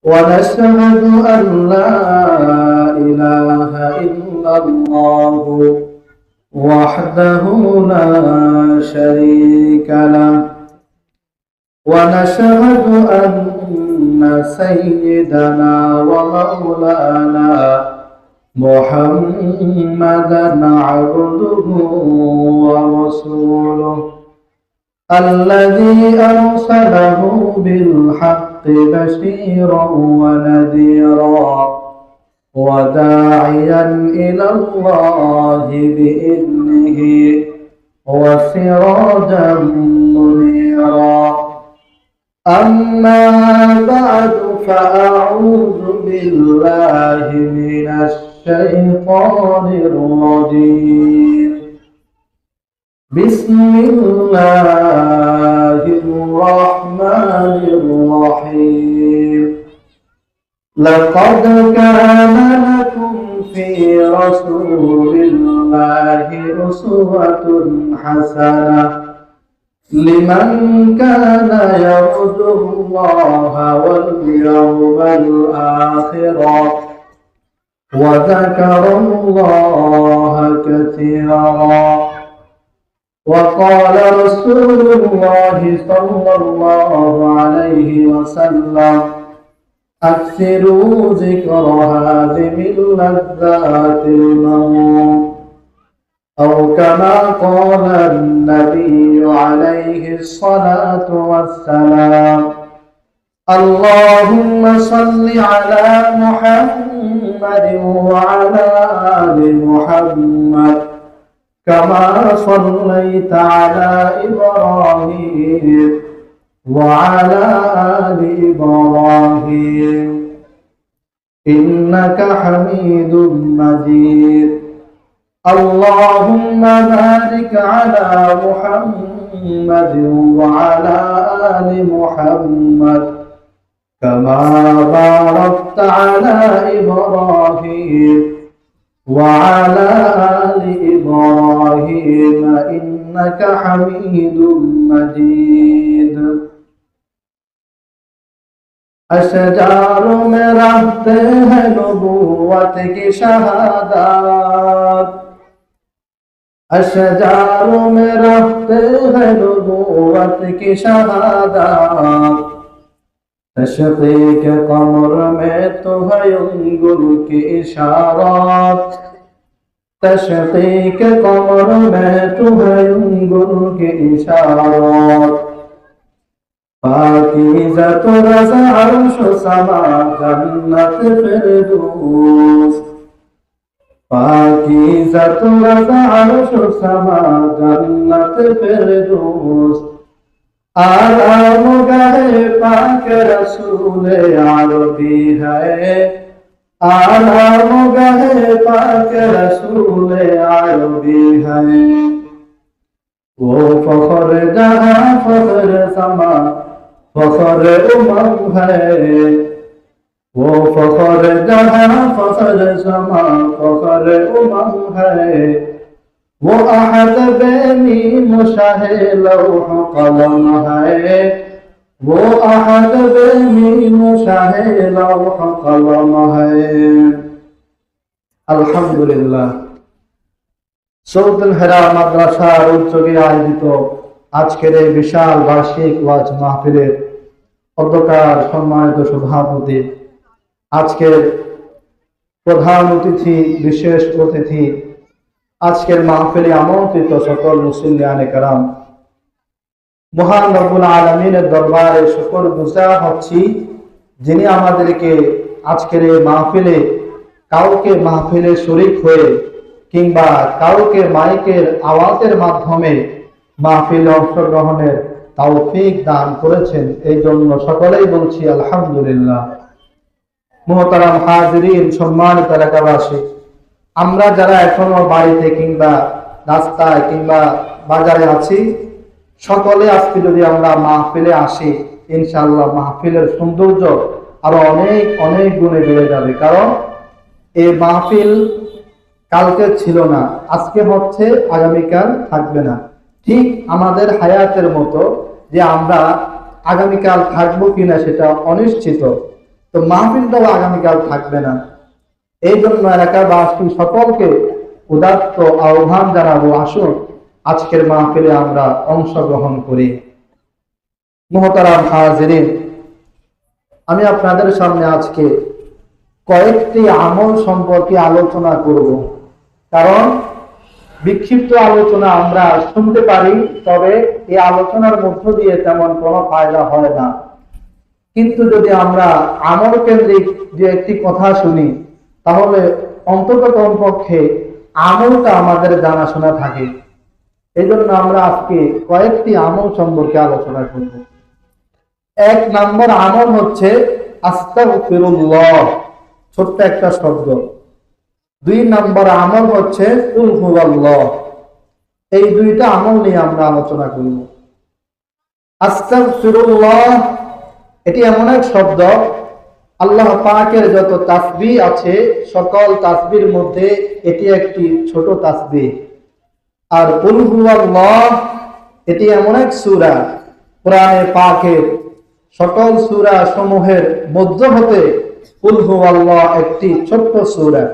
ونشهد أن لا إله إلا الله وحده لا شريك له ونشهد أن سيدنا ومولانا محمدا عبده ورسوله الذي أرسله بالحق بشيرا ونذيرا وداعيا إلى الله بإذنه وسراجا منيرا أما بعد فأعوذ بالله من الشيطان الرجيم بسم الله الرحمن الرحيم لقد كان لكم في رسول الله أسوة حسنة لمن كان يرجو الله واليوم الآخر وذكر الله كثيرا وقال رسول الله صلى الله عليه وسلم أكثروا ذكر هذه اللذات الموت أو كما قال النبي عليه الصلاة والسلام اللهم صل على محمد وعلى آل محمد كما صليت على إبراهيم وعلى آل إبراهيم إنك حميد مجيد اللهم بارك على محمد وعلى آل محمد كما باركت على إبراهيم وعلى آل إبراهيم إنك حميد مجيد अशजारों में रहते हैं नबूवत की शहादत अशजारों में रहते हैं नबूवत की शहादत तशक़ीक़ कमर में तो है अंगुल की इशारत तशक़ीक़ कमर में तो है अंगुल की इशारत पाकीज़ा तो रज़ा अर्श समा जन्नत फिरदौस पाकीज़ा तो रज़ा अर्श समा जन्नत फिरदौस आराम गहे पाक रसूल अरबी है आराम गहे पाक रसूल अरबी है वो फख्र जहां फख्र समा फख्र उमम है वो फख्र जहां फख्र समा फख्र उमम है वो अहद बेनीम शाहे लौह कलम है वो अहद बेनीम शाहे लौह कलम है अल्हम्दुलिल्लाह সৌদুল হেরা মাদ্রাসার উদ্যোগে আয়োজিত আজকের এই বিশাল বার্ষিক ওয়াজ মাহফিলের অধ্যক্ষার সম্মানিত সভাপতি আজকের প্রধান অতিথি বিশেষ অতিথি আজকের মাহফিলে আমন্ত্রিত সকল মুসল্লিয়ানে কেরাম মহান রব্বুল আলামিনের দরবারে শুকর গুজার হচ্ছি যিনি আমাদেরকে আজকের এই মাহফিলে কাউকে মাহফিলে শরীক হয়ে কিংবা কাউকে মাইকের আওয়াজের মাধ্যমে মাহফিলে অংশগ্রহণের তৌফিক দান করেছেন এই জন্য সকলেই বলছি আলহামদুলিল্লাহ। মুহতারাম হাজিরিন, সম্মানিত এলাকাবাসী, আমরা যারা এখনো বাড়িতে কিংবা রাস্তায় কিংবা বাজারে আছি সকলে আজকে যদি আমরা মাহফিলে আসি ইনশাআল্লাহ মাহফিলের সৌন্দর্য আরো অনেক অনেক গুণে বেড়ে যাবে। কারণ এই মাহফিল কালকে ছিল না, আজকে হচ্ছে, আগামীকাল থাকবে না। ঠিক আমাদের হায়াতের মতো যে আমরা আগামীকাল থাকবো কিনা সেটা অনিশ্চিত। তো মাহফিলটাও আগামীকাল থাকবে না। এই জন্য এলাকাবাসী সকলকে উদাত্ত আহ্বান জানাবো, আসুন আজকের মাহফিলে আমরা অংশগ্রহণ করি। মুহতারাম হাজিরিন, আমি আপনাদের সামনে আজকে কয়েকটি আমল সম্পর্কে আলোচনা করব, কারণ বিক্ষিপ্ত আলোচনা আমরা শুনতে পারি, তবে এই আলোচনার মধ্য দিয়ে তেমন কোনো ফায়দা হয় না। কিন্তু যদি আমরা আমল কেন্দ্রিক যে একটি কথা শুনি, তাহলে অন্তত কমপক্ষে আমলটা আমাদের জানাশোনা থাকে। এই জন্য আমরা আজকে কয়েকটি আমল সম্পর্কে আলোচনা করব। 1 নম্বর আমল হচ্ছে আস্তাগফিরুল্লাহ, ছোট্ট একটা শব্দ। 2 নম্বর আমল হচ্ছে কুল হুয়াল্লাহ। এই দুইটা আমল নিয়ে আমরা আলোচনা করব। আস্তাগফিরুল্লাহ এটি এমন এক শব্দ, আল্লাহ পাকের যত তাসবিহ আছে সকল তাসবির মধ্যে এটি একটি ছোট তাসবিহ। আর কুল হুয়াল্লাহ এটি এমন এক সূরা, কোরআনে পাকের সকল সূরা সমূহের মধ্য হতে কুল হুয়াল্লাহ একটি ছোট্ট সূরা।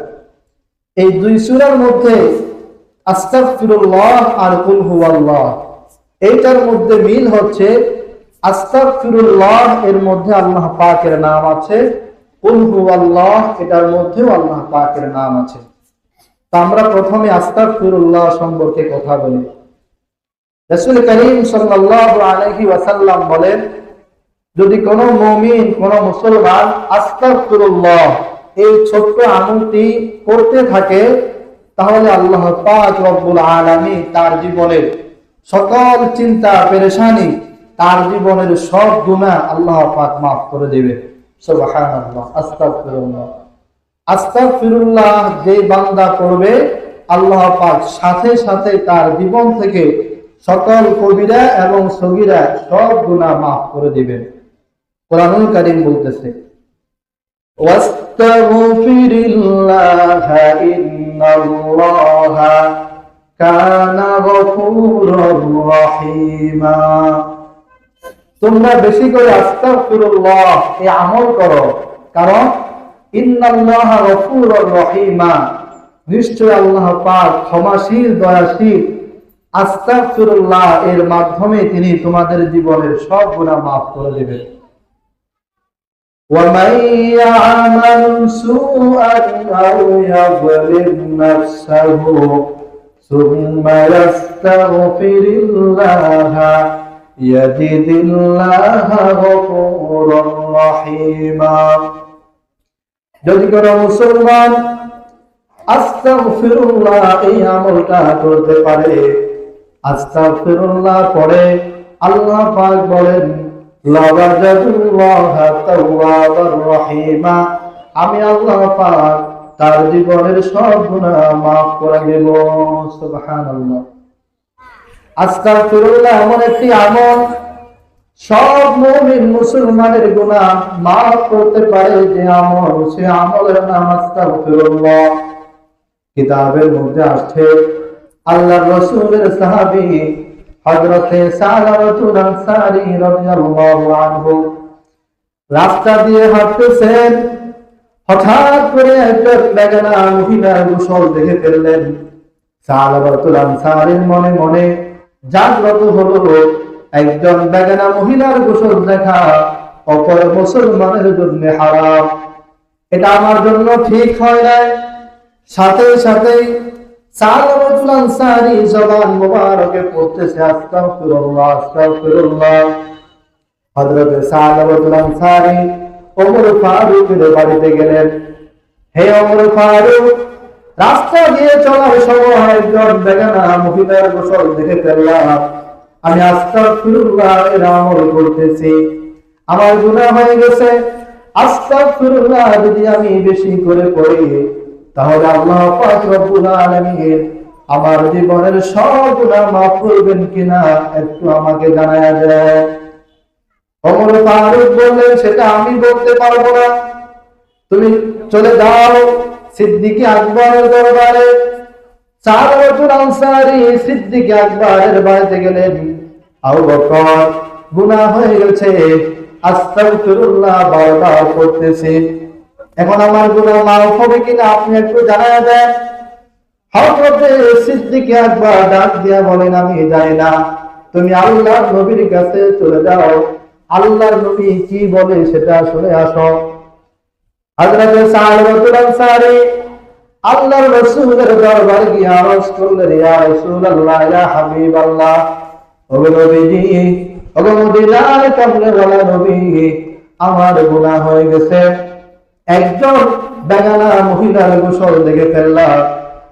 এই 2 সূরার মধ্যে আস্তাগফিরুল্লাহ আর কুল হুয়াল্লাহ এইটার মধ্যে মিল হচ্ছে, আস্তাগফিরুল্লাহ এর মধ্যে আল্লাহ পাকের নাম আছে, কুল হুয়াল্লাহ এটার মধ্যেও আল্লাহ পাকের নাম আছে। তো আমরা প্রথমে আস্তাগফিরুল্লাহ সম্পর্কে কথা বলি। রাসূল করিম সাল্লাল্লাহু আলাইহি ওয়াসাল্লাম বলেন, যদি কোনো মুমিন, কোনো মুসলমান আস্তাগফিরুল্লাহ এই ছোট্ট আমলটি করতে থাকে, তাহলে আল্লাহ পাক রব্বুল আলামিন তার জীবনের সকল চিন্তা পেরেশানি, তার জীবনের সব গুনাহ আল্লাহ পাক মাফ করে দেবে। সুবহানাল্লাহ। আস্তাগফিরুল্লাহ, আস্তাগফিরুল্লাহ যে বান্দা করবে, আল্লাহ পাক সাথে সাথে তার জীবন থেকে সকল কবিরা এবং সগীরা সব গুনাহ মাফ করে দিবেন। কোরআনুল কারীম বলতেছে, ওয়াস্তাগফিরিল্লাহ ইন্নাল্লাহা কানা গফুরুর রহিমা। তোমরা বেশি করে আস্তাগফিরুল্লাহ এই আমল করো, কারণ ইন্নাল্লাহা গফুরুর রহিমা, নিশ্চয় আল্লাহ পাক ক্ষমাশীল, দয়াশীল। আস্তাগফিরুল্লাহ এর মাধ্যমে তিনি তোমাদের জীবনের সব গুনাহ মাফ করে দেবেন। وَمَن يَعْمَلْ سُوءًا أَوْ يَظْلِمْ نَفْسَهُ ثُمَّ يَسْتَغْفِرِ اللَّهَ يَجِدِ اللَّهَ غَفُورًا رَّحِيمًا। যদি কোনো মুসলমান আস্তাগফিরুল্লাহ এই আমলটা করতে পারে, আস্তাগফিরুল্লাহ পড়ে, আল্লাহ পাক বলেন, লাওয়াজাদুল্লাহা তাওয়াবার রহিমা, আমি আল্লাহ পাক তার জীবনের সব গুনাহ মাফ করে দেব। সুবহানাল্লাহ। আস্তাগফিরুল্লাহ এমন একটি আমল, সব মুমিন মুসলমানের গুনাহ মাফ করতে পারে যে আমল, সে আমলের নাম আস্তাগফিরুল্লাহ। কিতাবের মধ্যে আসছে, আল্লাহর রাসূলের সাহাবী হযরতে সালাবাতুল আনসারী রাদিয়াল্লাহু আনহু রাস্তা দিয়ে হাঁটতেছেন, হঠাৎ করে একজন বেগানা মহিলার গোসল দেখে ফেললেন। সালাবাতুল আনসারীর মনে মনে জাগ্রত হলো, একজন বেগানা মহিলার গোসল দেখা অপর মুসলমানের জন্য হারাম, এটা আমার জন্য ঠিক হয় না। সাথে সাথে সালাবাতুল আনসারী জবান মুবারকে পড়তেছে আস্তাগফিরুল্লাহ, আস্তাগফিরুল্লাহ। হযরত সালাবাতুল আনসারী ওমর ফারুকের বাড়িতে গেলেন। হে ওমর ফারুক, রাস্তা দিয়ে চলার সময় একজন বেগানা মহিলার গোসল দেখে ফেললাম, আমি আস্তাগফিরুল্লাহ এর আমল করতেছি, আমার গুনাহ হয়ে গেছে। আস্তাগফিরুল্লাহ যদি আমি বেশি করে পড়ি, তাহলে আল্লাহ পাক রব্বুল আলামিন আমার জীবনের সব গুনাহ মাফ করবেন কিনা একটু আমাকে জানায়া দেন। ওমর ফারুক বললেন, সেটা আমি বলতে পারবো না, তুমি চলে যাও সিদ্দিক আকবরের দরবারে। সালাবাতুল আনসারী সিদ্দিক আকবরের বাড়িতে গেলেন। আবু বকর, গুনাহ হয়ে গেছে, আস্তাগফিরুল্লাহ বারবার করতেছি। এখন আমার গুনাহ মাফ হবে কিনা আপনি একটু জানায় দেন। হযরতে সিদ্দিক আকবর ডাক দিয়া বলেন, আমি জানি না, তুমি আল্লাহর নবীর কাছে চলে যাও, আল্লাহর নবী কি বলে সেটা শুনে আসো। হযরতে সাহাবাতুল আনসারী আল্লাহর রাসূলের দরবারে গিয়ে আরজ করলেন, ইয়া রাসূলুল্লাহ, ইয়া হাবিবাল্লাহ, ওগো নবীজি, ওগো মদিনার কামলেওয়ালা নবী, আমার গুনাহ হয়ে গেছে। একজন বেগানা মহিলার গোসল দেখে ফেললাম,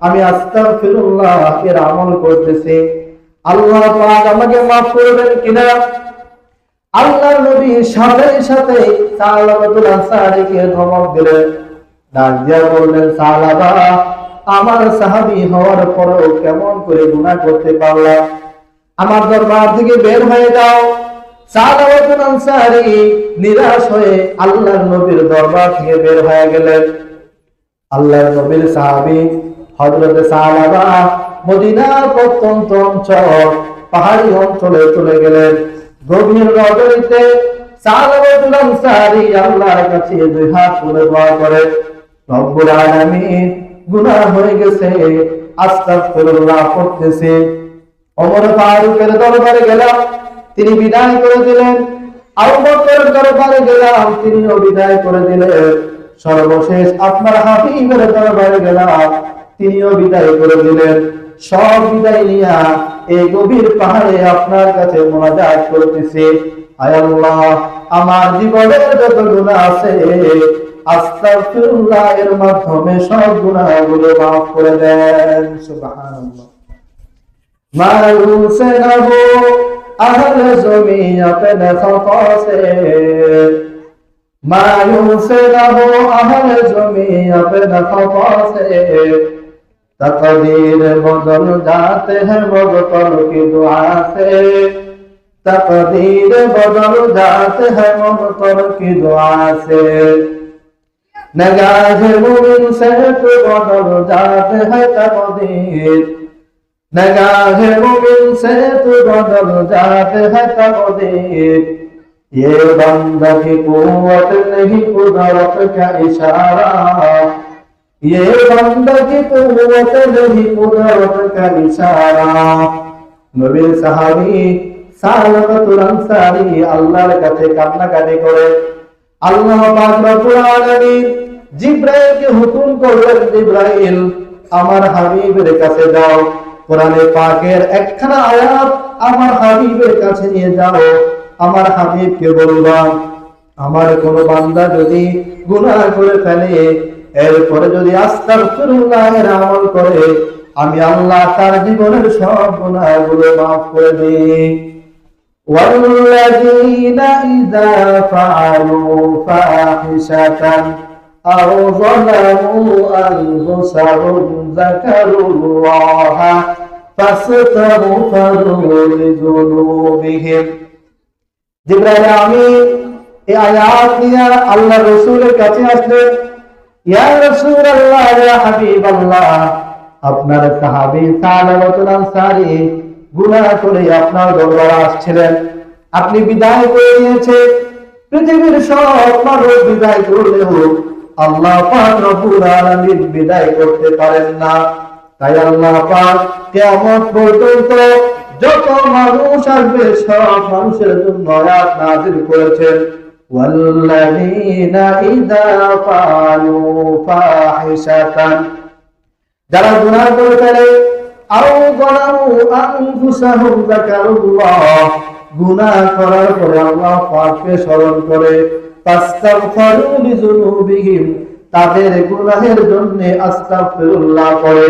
আমি আস্তাগফিরুল্লাহ এর আমল করতেছি, আল্লাহ পাক আমাকে মাফ করবেন কিনা। আল্লাহর নবী সাথে সাথে সালাবাতুল আনসারীকে ধমক দিলেন, ডাক দিয়া বললেন, সালাবা, আমার সাহাবী হওয়ার পরেও কেমন করে গুনাহ করতে পারলাম, আমার দরবার থেকে বের হয়ে যাও। সালাবাতুল আনসারী নিরাশ হয়ে আল্লাহর নবীর দরবার থেকে বের হয়ে গেলেন। আল্লাহর নবীর সাহাবী হযরতে সালাবা মদিনার প্রত্যন্ত অঞ্চল পাহাড়ি অঞ্চলে চলে গেলেন। গভীর রজনীতে সালাবাতুল আনসারী আল্লাহর কাছে দুই হাত তুলে দোয়া করে, রব্বুল আলামিন, গুনাহ হয়ে গেছে, আস্তাগফিরুল্লাহ পড়তেছে। ওমর ফারুকের দরবারে গেলাম, তিনি বিদায় করে দিলেন। আবু বকরের দরবারে গেলাম, তিনিও বিদায় করে দিলেন। সর্বশেষ আপনার হাবিবের দরবারে গেলাম, তিনিও বিদায় করে দিলেন। সব বিদায় নিয়া এই গভীর পাহাড়ে আপনার কাছে মুনাজাত করতেছি, আয় আল্লাহ, আমার জীবনের যত গুনাহ আছে আস্তাগফিরুল্লাহ এর মাধ্যমে সব গুনাহগুলো মাফ করে দেন। সুবহানাল্লাহ। मायूस न हो अहल ज़मीं अपने खता से, मायूस न हो अहल ज़मीं अपने खता से, तकदीर बदल जाते हैं मुग़फ़र की दुआ से, तकदीर बदल जाते हैं मुग़फ़र की दुआ से, नगाह मुमिन से तो बदल जाते हैं तकदीर, नगाह मुमिन से तो बदल जाते हैं तकदीर, ये बंदा की कुव्वत नहीं कुदरत का इशारा, ये बंदा की कुव्वत नहीं कुदरत का इशारा। নবীর সাহাবী সালাবাতুল আনসারী আল্লাহর কাছে কান্নাকাটি করে আল্লাহ পাক রব্বুল আলামিন জিবরাইলকে হুকুম করলেন, জিবরাইল, আমার হাবিবের কাছে যাও, কোরআনে পাকের একখানা আয়াত আমার হাবিবের কাছে নিয়ে যাও, আমার হাবিবকে বলবা, আমার কোন বান্দা যদি গুনাহ করে ফেলে, এরপরে যদি আস্তাগফিরুল্লাহের আমল করে, আমি আল্লাহ তার জীবনের সব গুনাহগুলো মাফ করে দিই। ওয়াল্লাযীনা ইযা ফাআলু ফাহিশাতান আও যালামু আনফুসাহুম যাকারুল্লাহ ফাসতাগফিরু লিযুনুবিহিম। জিবরাইল আমিন এই আয়াত নিয়ে আল্লাহর রাসূলের কাছে আসলেন, ইয়া রাসূলুল্লাহ, ইয়া হাবিবাল্লাহ, আপনার সাহাবী সালাবাতুল আনসারী গুনাহ করে আপনার দরবারে আসছিলেন, আপনি বিদায় করে দিয়েছেন। পৃথিবীর সব মানুষ বিদায় করলেও আল্লাহ পাক রব্বুল আলামিন বিদায় করতে পারেন না। তাই আল্লাহ পাক কিয়ামত পর্যন্ত যত মানুষ আসবে সব মানুষের জন্য আয়াত নাযিল করেছেন, ওয়াল্লাযীনা ইযা ফাআলু ফাহিশাতান, যারা গুনাহ করে ফেলে, আও যালামু আনফুসাহুম যাকারুল্লাহ, গুনাহ করার পরে আল্লাহ পাককে স্মরণ করে, ফাস্তাগফিরু লিযুনুবিহিম, তাদের গুনাহের জন্য আস্তাগফিরুল্লাহ করে,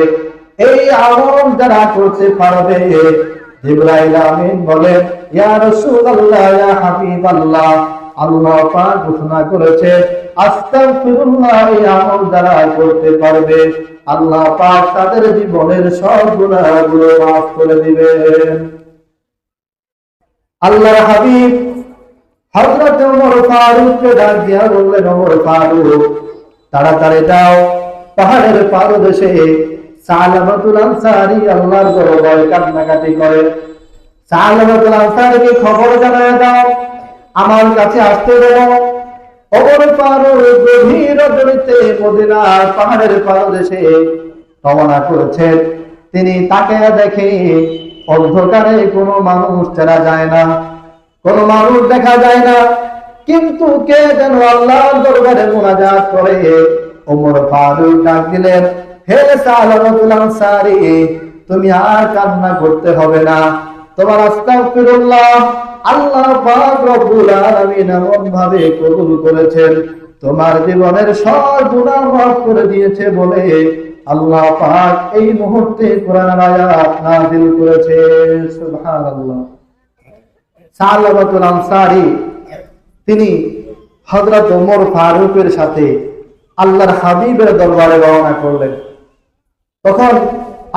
এই আমল যারা করতে পারবে, জিবরাইল আমিন বলেন, ইয়া রাসূলুল্লাহ, ইয়া হাবিবাল্লাহ, আল্লাহ পাক ঘোষণা করেছে আস্তাগফিরুল্লাহ এই আমল যারা করতে পারবে, আল্লাহ পাক তাদের জীবনের সব গুনাহগুলো মাফ করে দিবেন। আল্লাহর হাবিব হযরত ওমর ফারুককে ডাক দিয়া বললেন, ওমর ফারুক, তাড়াতাড়ি যাও, পাহাড়ের পাদদেশে সালাবাতুল আনসারী আল্লাহর দরবারে কান্নাকাটি করে, সালাবাতুল আনসারীকে খবর জানায় দাও, আমার কাছে আসতে দেব। ওমর ফারুক গভীর রজনীতে মদিনার পাহাড়ের পাদদেশে রওনা করেছেন। তিনি তাকে দেখে অন্ধকারে কোনো মানুষ চেনা যায় না, কোনো মানুষ দেখা যায় না, কিন্তু কে যেন আল্লাহর দরবারে মুনাজাত করে। ওমর ফারুক ডাক দিলেন, হে সালামাতুল আনসারী, তুমি আর কান্না করতে হবে না, তোমার আস্তাগফিরুল্লাহ আল্লাহ পাক রব্বুল আলামিন এমন ভাবে কবুল করেছেন, তোমার জীবনের সব গুনাহ মাফ করে দিয়েছে বলে আল্লাহ পাক এই মুহূর্তে কোরআনের আয়াত নাযিল করেছে। সুবহানাল্লাহ। সালামাতুল আনসারী তিনি হযরত ওমর ফারুকের সাথে আল্লাহর হাবিবের দরবারে রওনা করলেন। তখন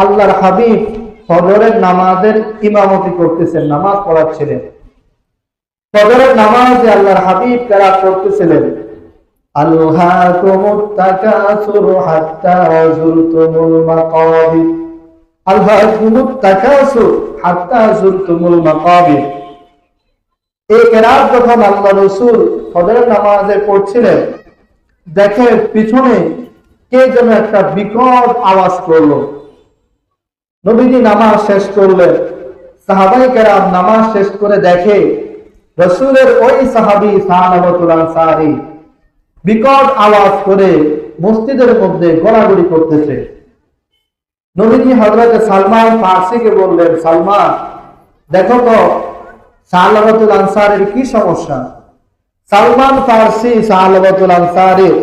আল্লাহর হাবিব ফজরের নামাজের ইমামতি করতেছেন, নামাজ পড়াচ্ছিলেন। ফজরের নামাজে আল্লাহর হাবিব কেরাত করতেছিলেন, আলহাকুমুত তাকাসুর হাত্তা যুরতুমুল মাকাবির, আলহাকুমুত তাকাসুর হাত্তা যুরতুমুল মাকাবির। এই কেরাত যখন আল্লাহ রাসূল ফজরের নামাজে পড়ছিলেন, দেখে পিছনে কে যেন একটা বিকট আওয়াজ করলো। নবীজি নামাজ শেষ করলেন, সাহাবায়ে কেরাম নামাজ শেষ করে দেখে রাসূলের ওই সাহাবী সালামাতুল আনসারী বিকট আওয়াজ করে মসজিদের মধ্যে গড়াগড়ি করতেছে। নবীজি হযরত সালমান ফারসিকে বললেন, সালমান, দেখো তো সালামাতুল আনসারীর কি সমস্যা। সালমান ফারসি সালামাতুল আনসারীর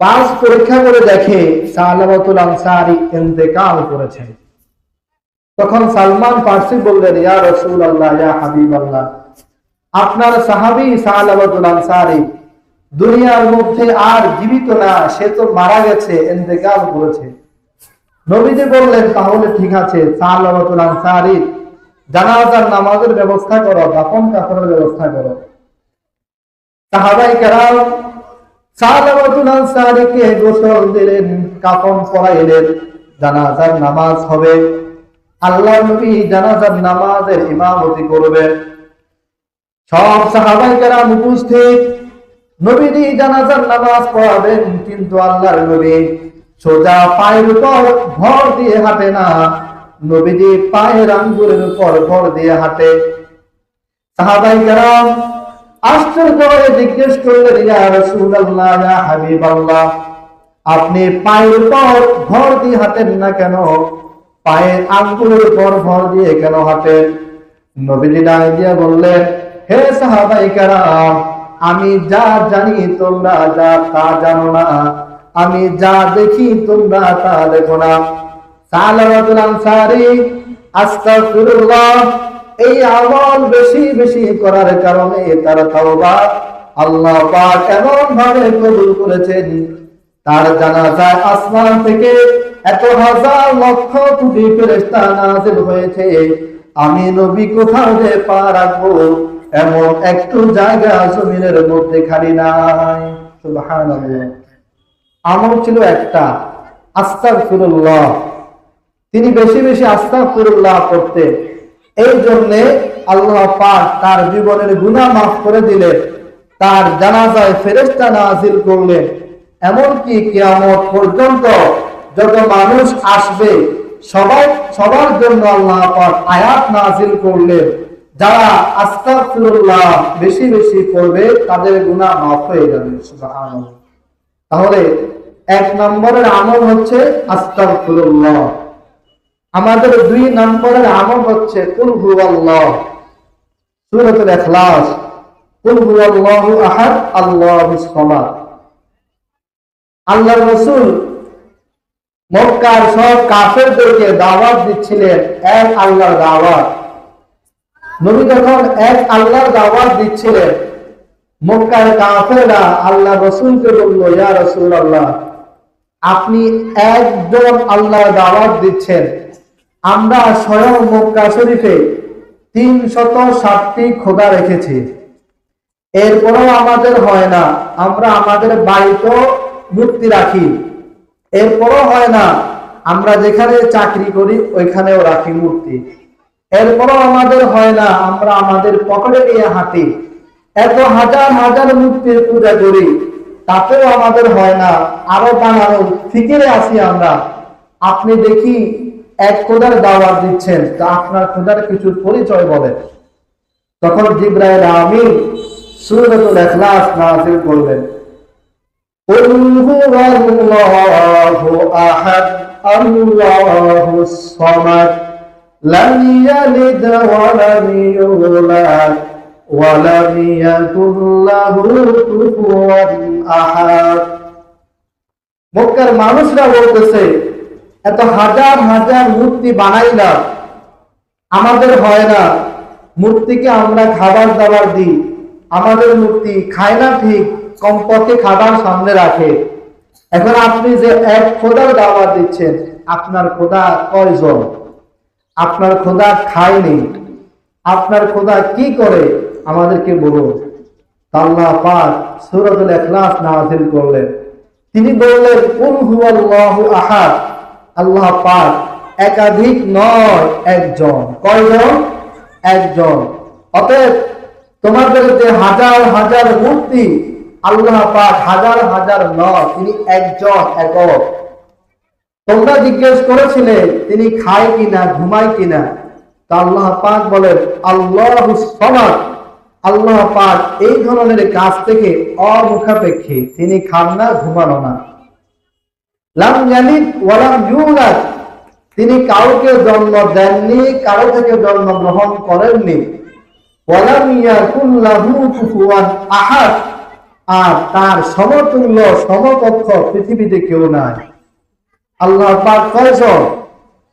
পাস পরীক্ষা করে দেখে সালামাতুল আনসারী ইন্তেকাল করেছেন। তখন সালমান ফারসি বললেন, ইয়া রাসূলুল্লাহ, ইয়া হাবিবাল্লাহ, আপনার সাহাবী সালামাতুল আনসারী দুনিয়ার মধ্যে আর জীবিত না, সে তো মারা গেছে, ইন্তেকাল করেছে। নবীজি বললেন, তাহলে ঠিক আছে, সালামাতুল আনসারী জানাজার নামাজের ব্যবস্থা করো, দাফন কাফনের ব্যবস্থা করো। সাহাবায়ে কেরাম সালামাতুল আনসারীকে গোসল দিলেন, কাফন পরাইলেন, জানাজার নামাজ হবে। আল্লাহর নবী জানাজার নামাজের ইমামতি করবেন। সব সাহাবায়ে কেরাম উপস্থিত। নবীজি জানাজার নামাজ পড়াবেন, কিন্তু আল্লাহর নবী সোজা পায়ের উপর ভর দিয়ে হাঁটে না, নবীজি পায়ের আঙ্গুলের উপর ভর দিয়ে হাঁটে। সাহাবায়ে কেরাম আশ্চর্য হয়ে জিজ্ঞেস করলেন, ইয়া রাসূলুল্লাহ, ইয়া হাবিবাল্লাহ, আপনি পায়ের উপর ভর দিয়ে হাঁটেন না কেন? পায়ের আঙ্গুলের উপর ভর দিয়ে কেন হাঁটেন? নবীজি ডাক দিয়ে বললেন, হে সাহাবায়ে কেরাম, আমি যা জানি তোমরা যা তা জানো না, আমি যা দেখি তোমরা তা দেখো না। সালামাতুল আনসারী আস্তাগফিরুল্লাহ এই আমল বেশি বেশি করার কারণে তার তওবা আল্লাহ পাক এমন ভাবে কবুল করেছেন, তার জানাজায় আসমান থেকে এত হাজার লক্ষ কোটি ফেরেশতা নাযিল হয়েছে, আমি নবী কোথাও যে পা রাখবো এমন একটু জায়গা জমিনের মধ্যে খালি নাই। সুবহানাল্লাহ। আমল ছিল একটা, আস্তাগফিরুল্লাহ। তিনি বেশি বেশি আস্তাগফিরুল্লাহ করতেন। এই জন্যে আল্লাহ পাক তার জীবনের গুনাহ মাফ করে দিলেন, তার জানাজায় ফেরেশতা নাযিল করলেন। এমনকি কিয়ামত পর্যন্ত যত মানুষ আসবে সবার জন্য আল্লাহ পাক আয়াত নাযিল করলেন, যারা আস্তাগফিরুল্লাহ বেশি বেশি করবে তাদের গুনাহ মাফ হয়ে যাবে। সুবহানাল্লাহ। তাহলে এক নম্বরের আমল হচ্ছে আস্তাগফিরুল্লাহ। আমাদের দুই নম্বরের আমল হচ্ছে কুল হুয়াল্লাহ, সূরাতুল ইখলাস, কুল হুয়াল্লাহু আহাদ আল্লাহুস সামাদ। আল্লাহর রাসূল মক্কার সব কাফেরদেরকে দাওয়াত দিচ্ছিলেন এক আল্লাহর দাওয়াত। নবী যখন এক আল্লাহর দাওয়াত দিচ্ছিলেন, মক্কার কাফেররা আল্লাহর রাসূলকে বলল, ইয়া রাসূলুল্লাহ, আপনি একজন আল্লাহর দাওয়াত দিচ্ছেন, আমরা স্বয়ং মক্কা শরীফে 360টি খোদা রেখেছি, এরপরও আমাদের হয় না। আমরা আমাদের বাড়িতেও মূর্তি রাখি, এরপরও হয় না। আমরা যেখানে চাকরি করি ওইখানেও রাখি মূর্তি, এরপরও আমাদের হয় না। আমরা আমাদের পকেটে নিয়ে হাঁটি, এত হাজার হাজার মূর্তির পূজা করি, তাতেও আমাদের হয় না, আরো বানানো ফিকিরে আছি আমরা। আপনি দেখি এক খোদার দাওয়াত দিচ্ছেন, তা আপনার খোদার কিছু পরিচয় বলেন। তখন জিবরাইল আমিন সূরাতুল ইখলাস নাযিল করলেন। قل هو الله أحد الله الصمد لم يلد ولم يولد ولم يكن له كفوا أحد। মক্কার মানুষরা বলতেছে, এত হাজার হাজার মূর্তি বানাইলাম, আমাদের হয় না, মূর্তিকে আমরা খাবার দাবার দিই, আমাদের মূর্তি খায় না, ঠিক কমপক্ষে খাবার সামনে রাখে। এখন আপনি যে এক খোদার দাওয়াত দিচ্ছেন, আপনার খোদা কয়জন? আপনার খোদা খায়নি, আপনার খোদা কি করে আমাদেরকে বলুন। আল্লাহ পাক সূরাতুল ইখলাস নাযিল করলেন। তিনি বললেন, কুল হুয়াল্লাহু আহাদ, আল্লাহ পাক একাধিক নয়, একজন। কয়জন? একজন। অতএব তোমাদের যে হাজার হাজার মূর্তি, আল্লাহ পাক হাজার হাজার নয়, তিনি একজন, একক। তোমরা জিজ্ঞেস করেছিলে তিনি খায় কিনা, ঘুমায় কিনা, তা আল্লাহ পাক বলেন আল্লাহুস সামাদ, আল্লাহ পাক এই ধরনের কাজ থেকে অমুখাপেক্ষী, তিনি খান না, ঘুমানো না। লাম ইয়ালিদ ওয়া লাম ইউলাদ, তিনি কাউকে জন্ম দেননি, কারো থেকে জন্ম গ্রহণ করেননি। ওয়া লাম ইয়াকুল লাহু কুফুয়ান আহাদ, আর তার সমতুল্য সমকক্ষ পৃথিবীতে কেউ নাই। আল্লাহ পাক কয়জন?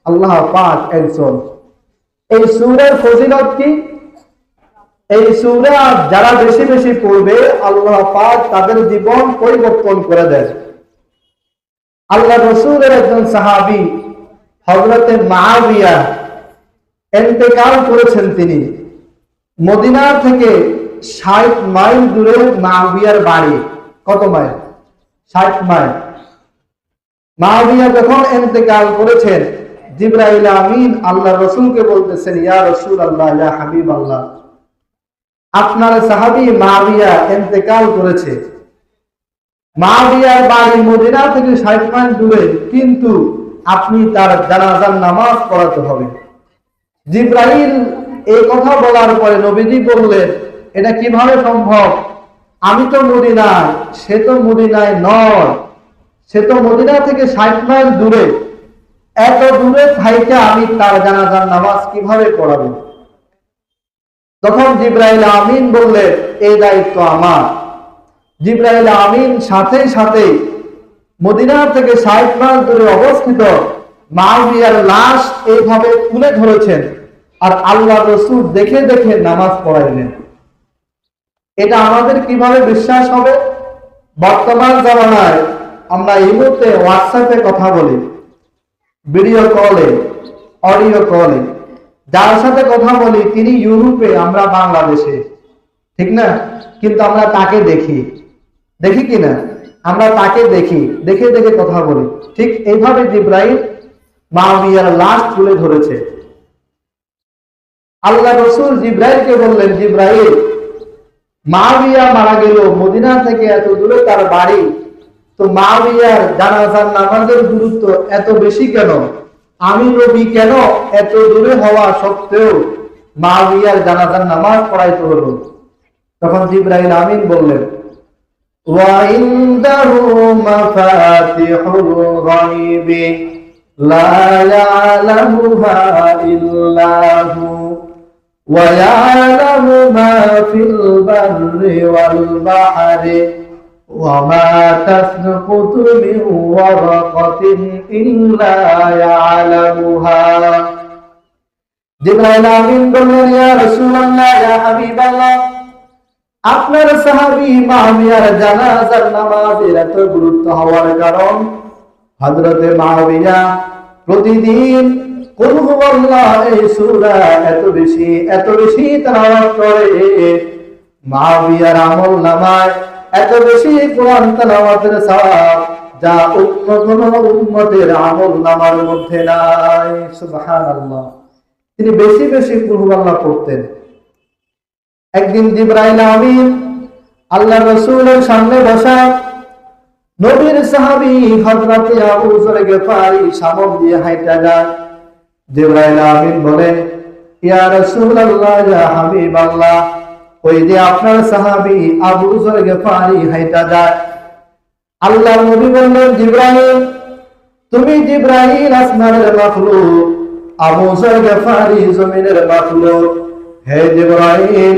আল্লাহ পাক একজন। এই সূরার ফজিলত কি? এই সূরা যারা বেশি বেশি পড়বে, আল্লাহ পাক তাদের জীবন পরিবর্তন করে দেন। আল্লাহ রাসূলের একজন সাহাবী হযরতে মুআবিয়া ইন্তেকাল করেছেন। তিনি মদিনা থেকে 60 মাইল দূরে মুআবিয়ার বাড়ি। কত মাইল? 60 মাইল। মুআবিয়া যখন ইন্তেকাল করেছেন, জিবরাইল আমিন আল্লাহ রাসূলকে বলতেছেন, ইয়া রাসূলুল্লাহ, ইয়া হাবিবাল্লাহ, আপনার সাহাবী মুআবিয়া ইন্তেকাল করেছে। মুআবিয়ার বাড়ি মদিনা থেকে 60 মাইল দূরে, কিন্তু আপনি তার জানাজার নামাজ পড়াতে হবে। জিবরাইল এই কথা বলার পরে নবীজি বললেন, এটা কিভাবে সম্ভব? আমি তো মদিনায়, সে তো মদিনায় নয়, সে তো মদিনা থেকে 60 মাইল দূরে। এত দূরে থাইকে আমি তার জানাজার নামাজ কিভাবে পড়াবো? তখন জিবরাইল আমিন বললেন, এই দায়িত্ব আমার। জিবরাইল আমিন সাথে সাথে মদিনা থেকে 60 মাইল দূরে অবস্থিত মুআবিয়ার লাশ এইভাবে তুলে ধরেছেন, আর আল্লাহ রাসূল দেখে দেখে নামাজ পড়াইলেন। এটা আমাদের কিভাবে বিশ্বাস হবে? বর্তমান জামানায় আমরা এই মুহূর্তে হোয়াটসঅ্যাপে কথা বলি, ভিডিও কলে, অডিও কলে। যার সাথে কথা বলি তিনি ইউরোপে, আমরা বাংলাদেশে, ঠিক না? কিন্তু আমরা তাকে দেখি, দেখি কিনা? আমরা তাকে দেখি, দেখে দেখে কথা বলি। ঠিক এইভাবে জিবরাইল মুআবিয়ার লাশ তুলে ধরেছে। আল্লাহ রাসূল জিবরাইলকে বললেন, জিবরাইল, মুআবিয়া মারা গেল, মদিনা থেকে এত দূরে তার বাড়ি, তো মুআবিয়ার জানাজার নামাজের গুরুত্ব এত বেশি কেন? আমি নবী কেন এত দূরে হওয়া সত্ত্বেও মুআবিয়ার জানাজার নামাজ পড়াইতে হলো? তখন জিবরাইল আমিন বললেন, ওয়া ইনদাহু মাফাতিহুল গায়বি লা ইয়ালামুহা ইল্লাহু ওয়া ইয়ালামু মা ফিল বাররি ওয়াল বাহরি ওয়া মা তাসকুতু মিন ওয়ারাকাতিন ইল্লা ইয়ালামুহা। জিবরাইল আমিন বললেন, ইয়া রাসূলুল্লাহ, ইয়া হাবিবাল্লাহ, আপনার সাহাবী মুআবিয়ার জানাজার নামাজের এত গুরুত্ব হওয়ার কারণ, হযরতে মুআবিয়া প্রতিদিন কুল হুয়াল্লাহ এই সূরা এত বেশি তেলাওয়াত করে, মুআবিয়ার আমলনামায় এত বেশি কোরআন তেলাওয়াতের সওয়াব যা অন্য কোনো উম্মতের আমলনামার মধ্যে নাই। সুবহানাল্লাহ। তিনি বেশি বেশি কুল হুয়াল্লাহ পড়তেন। একদিন জিবরাইল আমিন আল্লাহ রাসূলের সামনে বসা, নবীর সাহাবী হযরতে আবু যর গিফারী সামনে দিয়ে হাঁটা যায়। জিবরাইল আমিন বলে, ইয়া রাসূলুল্লাহ, ইয়া হাবিবাল্লাহ, ওই যে আপনার সাহাবী আবু যর গিফারী হাঁটা যায়। আল্লাহর নবী বললেন, জিবরাইল, তুমি জিবরাইল আসমানের মাখলুক, আবু যর গিফারী জমিনের মাখলুক। হে জিবরাইল,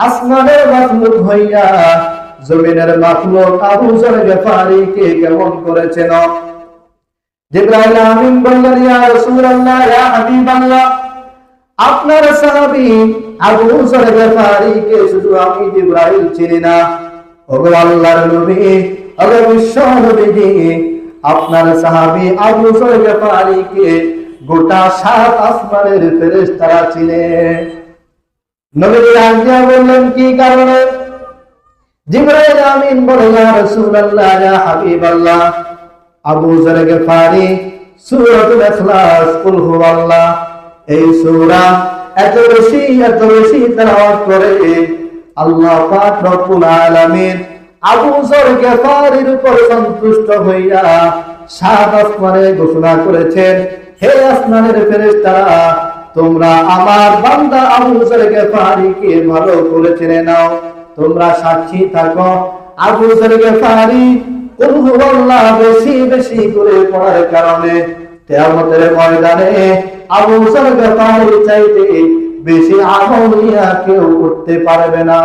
আসমানের মাখলুক হইয়া জমিনের মাখলুক আবু যর গিফারীকে কেমন করে চেনো? জিবরাইল আমিন বললেন, ইয়া রাসূলুল্লাহ, ইয়া হাবিবাল্লাহ, আপনার সাহাবী আবু যর গিফারীকে শুধু আমি জিবরাইল চিনি না, ওগো আল্লাহর নবী, ওগো বিশ্ব নবীজি, আপনার সাহাবী আবু যর গিফারীকে গোটা সাত আসমানের ফেরেশতারা চিনে। নবী রাজিয়া বললেন, কি কারণে? জিবরাইল আমিন বলে, ইয়া রাসূলুল্লাহ, ইয়া হাবিবাল্লাহ, আবু যর গিফারী সূরাতুল ইখলাস, কুল হুয়াল্লাহ, এই সূরা এত বেশি তেলাওয়াত করে আল্লাহ পাক রব্বুল আলামিন আবু যর গিফারীর উপর সন্তুষ্ট হইয়া সাত আসমানে ঘোষণা করেছেন, হে আসমানের ফেরেশতারা, তোমরা আমার বান্দা আবু যর গিফারীকে ভালো করে চিনে নাও। তোমরা সাক্ষী থাকো, আবু যর গিফারী কুল হুয়াল্লাহ বেশি করে পড়ার কারণে কিয়ামতের ময়দানে আবু যর গিফারী চাইতে বেশি আমল নিয়ে কেউ করতে পারবে না।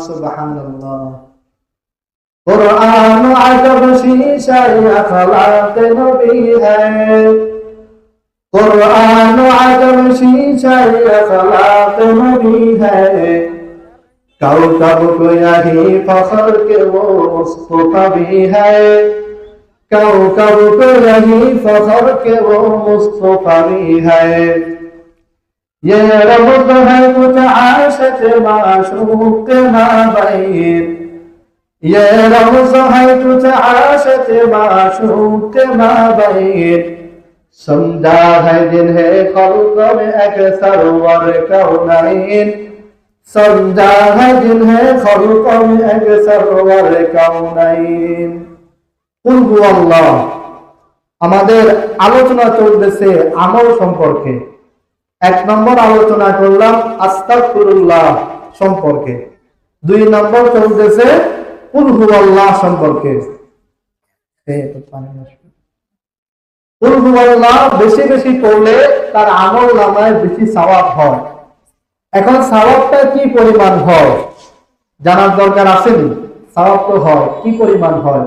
সুবহানাল্লাহ। कुरान अजब शीशा अखलाक नबी है, कुरान अजब शीशा अखलाक नबी है, कौकब को यही फखर के वो मुस्तफा भी है, कौकब को यही फखर के वो मुस्तफा भी है। ये रब्त है कुछ आशिक माशूक के माबैन, ये रमज़ है तुझ आशिक़ माशूक़ के माबैन, समझा है जिन्हें खल्क़ में अक्सर वर कौनैन, समझा है जिन्हें खल्क़ में अक्सर वर कौनैन। কুল হুয়াল্লাহ। আমাদের আলোচনা চলতেছে আমল সম্পর্কে। এক নম্বর আলোচনা করলাম আস্তাগফিরুল্লাহ সম্পর্কে, দুই নম্বর চলতেছে কুল হুয়াল্লাহ সম্পর্কে। কুল হুয়াল্লাহ বেশি পড়লে তার আমল নামায় বেশি সওয়াব হয়। এখন সওয়াবটা কি পরিমাণ হয় জানার দরকার আসেনি? সওয়াব তো হয়, কি পরিমাণ হয়?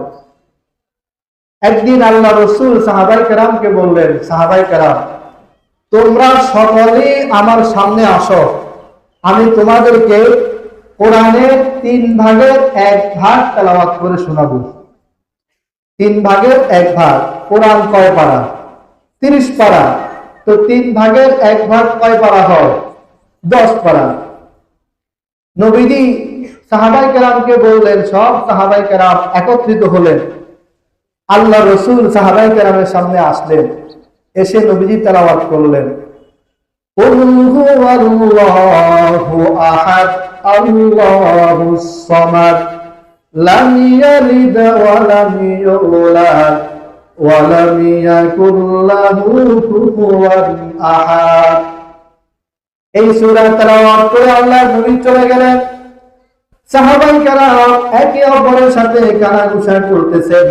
একদিন আল্লাহ রাসূল সাহাবায়ে কেরামকে বললেন, সাহাবায়ে কেরাম, তোমরা সকলেই আমার সামনে আসো, আমি তোমাদেরকে কোরআনের 3 ভাগের 1 ভাগ তেলাওয়াত করে শোনাবো। 3 ভাগের 1 ভাগ। কোরআন কয় পারা? 30 পারা। তো 3 ভাগের 1 ভাগ কয় পারা হয়? 10 পারা। নবীজি সাহাবায়ে কেরামকে বললেন, সব সাহাবায়ে কেরাম একত্রিত হলেন। আল্লাহ রাসূল সাহাবায়ে কেরামের সামনে আসলেন, এসে নবীজি তেলাওয়াত করলেন, কুল হুয়াল্লাহু আহাদ আল্লাহুস সামাদ লাম ইয়ালিদ ওয়া লাম ইউলাদ ওয়া লাম ইয়াকুল লাহু কুফুয়ান আহাদ। এই সূরা তেলাওয়াত করে আল্লাহর নবী চলে গেলেন। সাহাবায়ে কেরাম একে অপরের সাথে কানাঘুষা করতেছেন।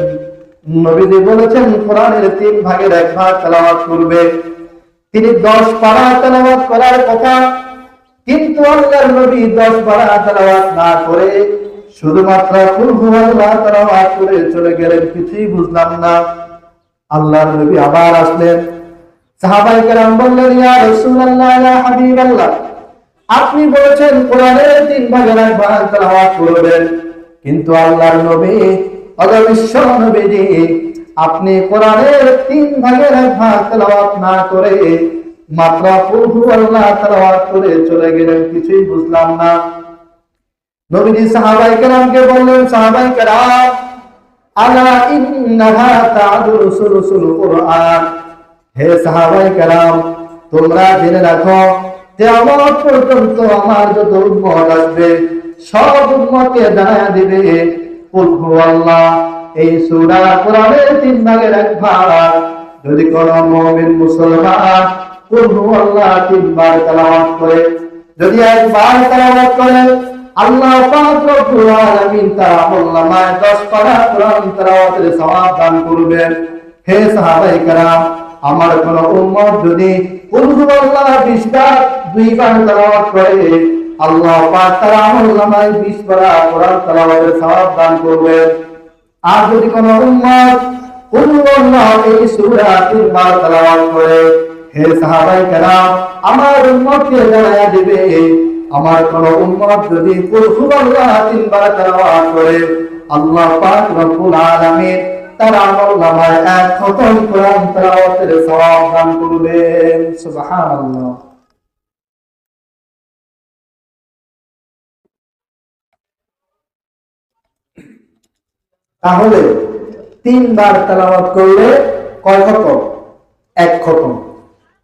নবীজি বলেছেন কোরআনের 3 ভাগের 1 ভাগ তেলাওয়াত করবে। তিনি 10 পারা তেলাওয়াত করার কথা, কিন্তু আল্লাহর নবী 10 পারা তেলাওয়াত না করে শুধুমাত্র কুল হুয়াল্লাহ তেলাওয়াত করে চলে গেলেন। কিছুই বুঝলাম না। আল্লাহর নবী আবার আসলেন। সাহাবায়ে কেরাম বললেন, ইয়া রাসূলুল্লাহ, ইয়া হাবিবাল্লাহ, আপনি বলেছেন কোরআনের 3 ভাগের 1 ভাগ তেলাওয়াত করবেন, কিন্তু আল্লাহর নবী, ওগো বিশ্ব নবীজি, আপনি কোরআনের 3 ভাগের 1 ভাগ তেলাওয়াত না করে মাত্র কুল হুয়াল্লাহ তেলাওয়াত করে চলে গেলেন। কিছুই বুঝলাম না। নবীজি সাহাবায়ে কেরামকে বললেন, সাহাবায়ে কেরাম, আলা ইন্নাহা তা'দুলু সুলুসুল কুরআন, হে সাহাবায়ে কেরাম, তোমরা জেনে রাখো কিয়ামত পর্যন্ত আমার যত উম্মত আসবে সব উম্মতকে জানায়া দিবে কুল হুয়াল্লাহ। এই সূরা কোরআনের 3 ভাগের 1 ভাগ যদি কোন মুমিন মুসলমান কুল হুয়াল্লাহ 3 বার তেলাওয়াত করে, যদি একবার তেলাওয়াত করে, আল্লাহ পাক রব্বুল আলামিন তার আমলনামায় 10 পারা কোরআন তেলাওয়াতের সওয়াব দান করবেন। হে সাহাবায়ে কেরাম, আমার কোন উম্মত যদি কুল হুয়াল্লাহ 20 বার 2 বার তেলাওয়াত করে, আল্লাহ পাক তার আমলনামায় 20 পারা কোরআন তেলাওয়াতের সওয়াব দান করবেন। আর যদি কোন উম্মত কুল হুয়াল্লাহ এই সূরা 3 বার তেলাওয়াত করে, হে সাহাবায়ে কেরাম, আমার উম্মতকে জানায়া দিবে, আমার কোন উম্মত যদি কুল হুয়াল্লাহ 3 বার তেলাওয়াত করে, আল্লাহ পাক রব্বুল আলামিন তার আমলনামায় 1 খতম কোরআন তেলাওয়াতের সওয়াব দান করবেন। সুবহানাল্লাহ। তাহলে 3 বার তেলাওয়াত করলে কয় খতম? 1 খতম।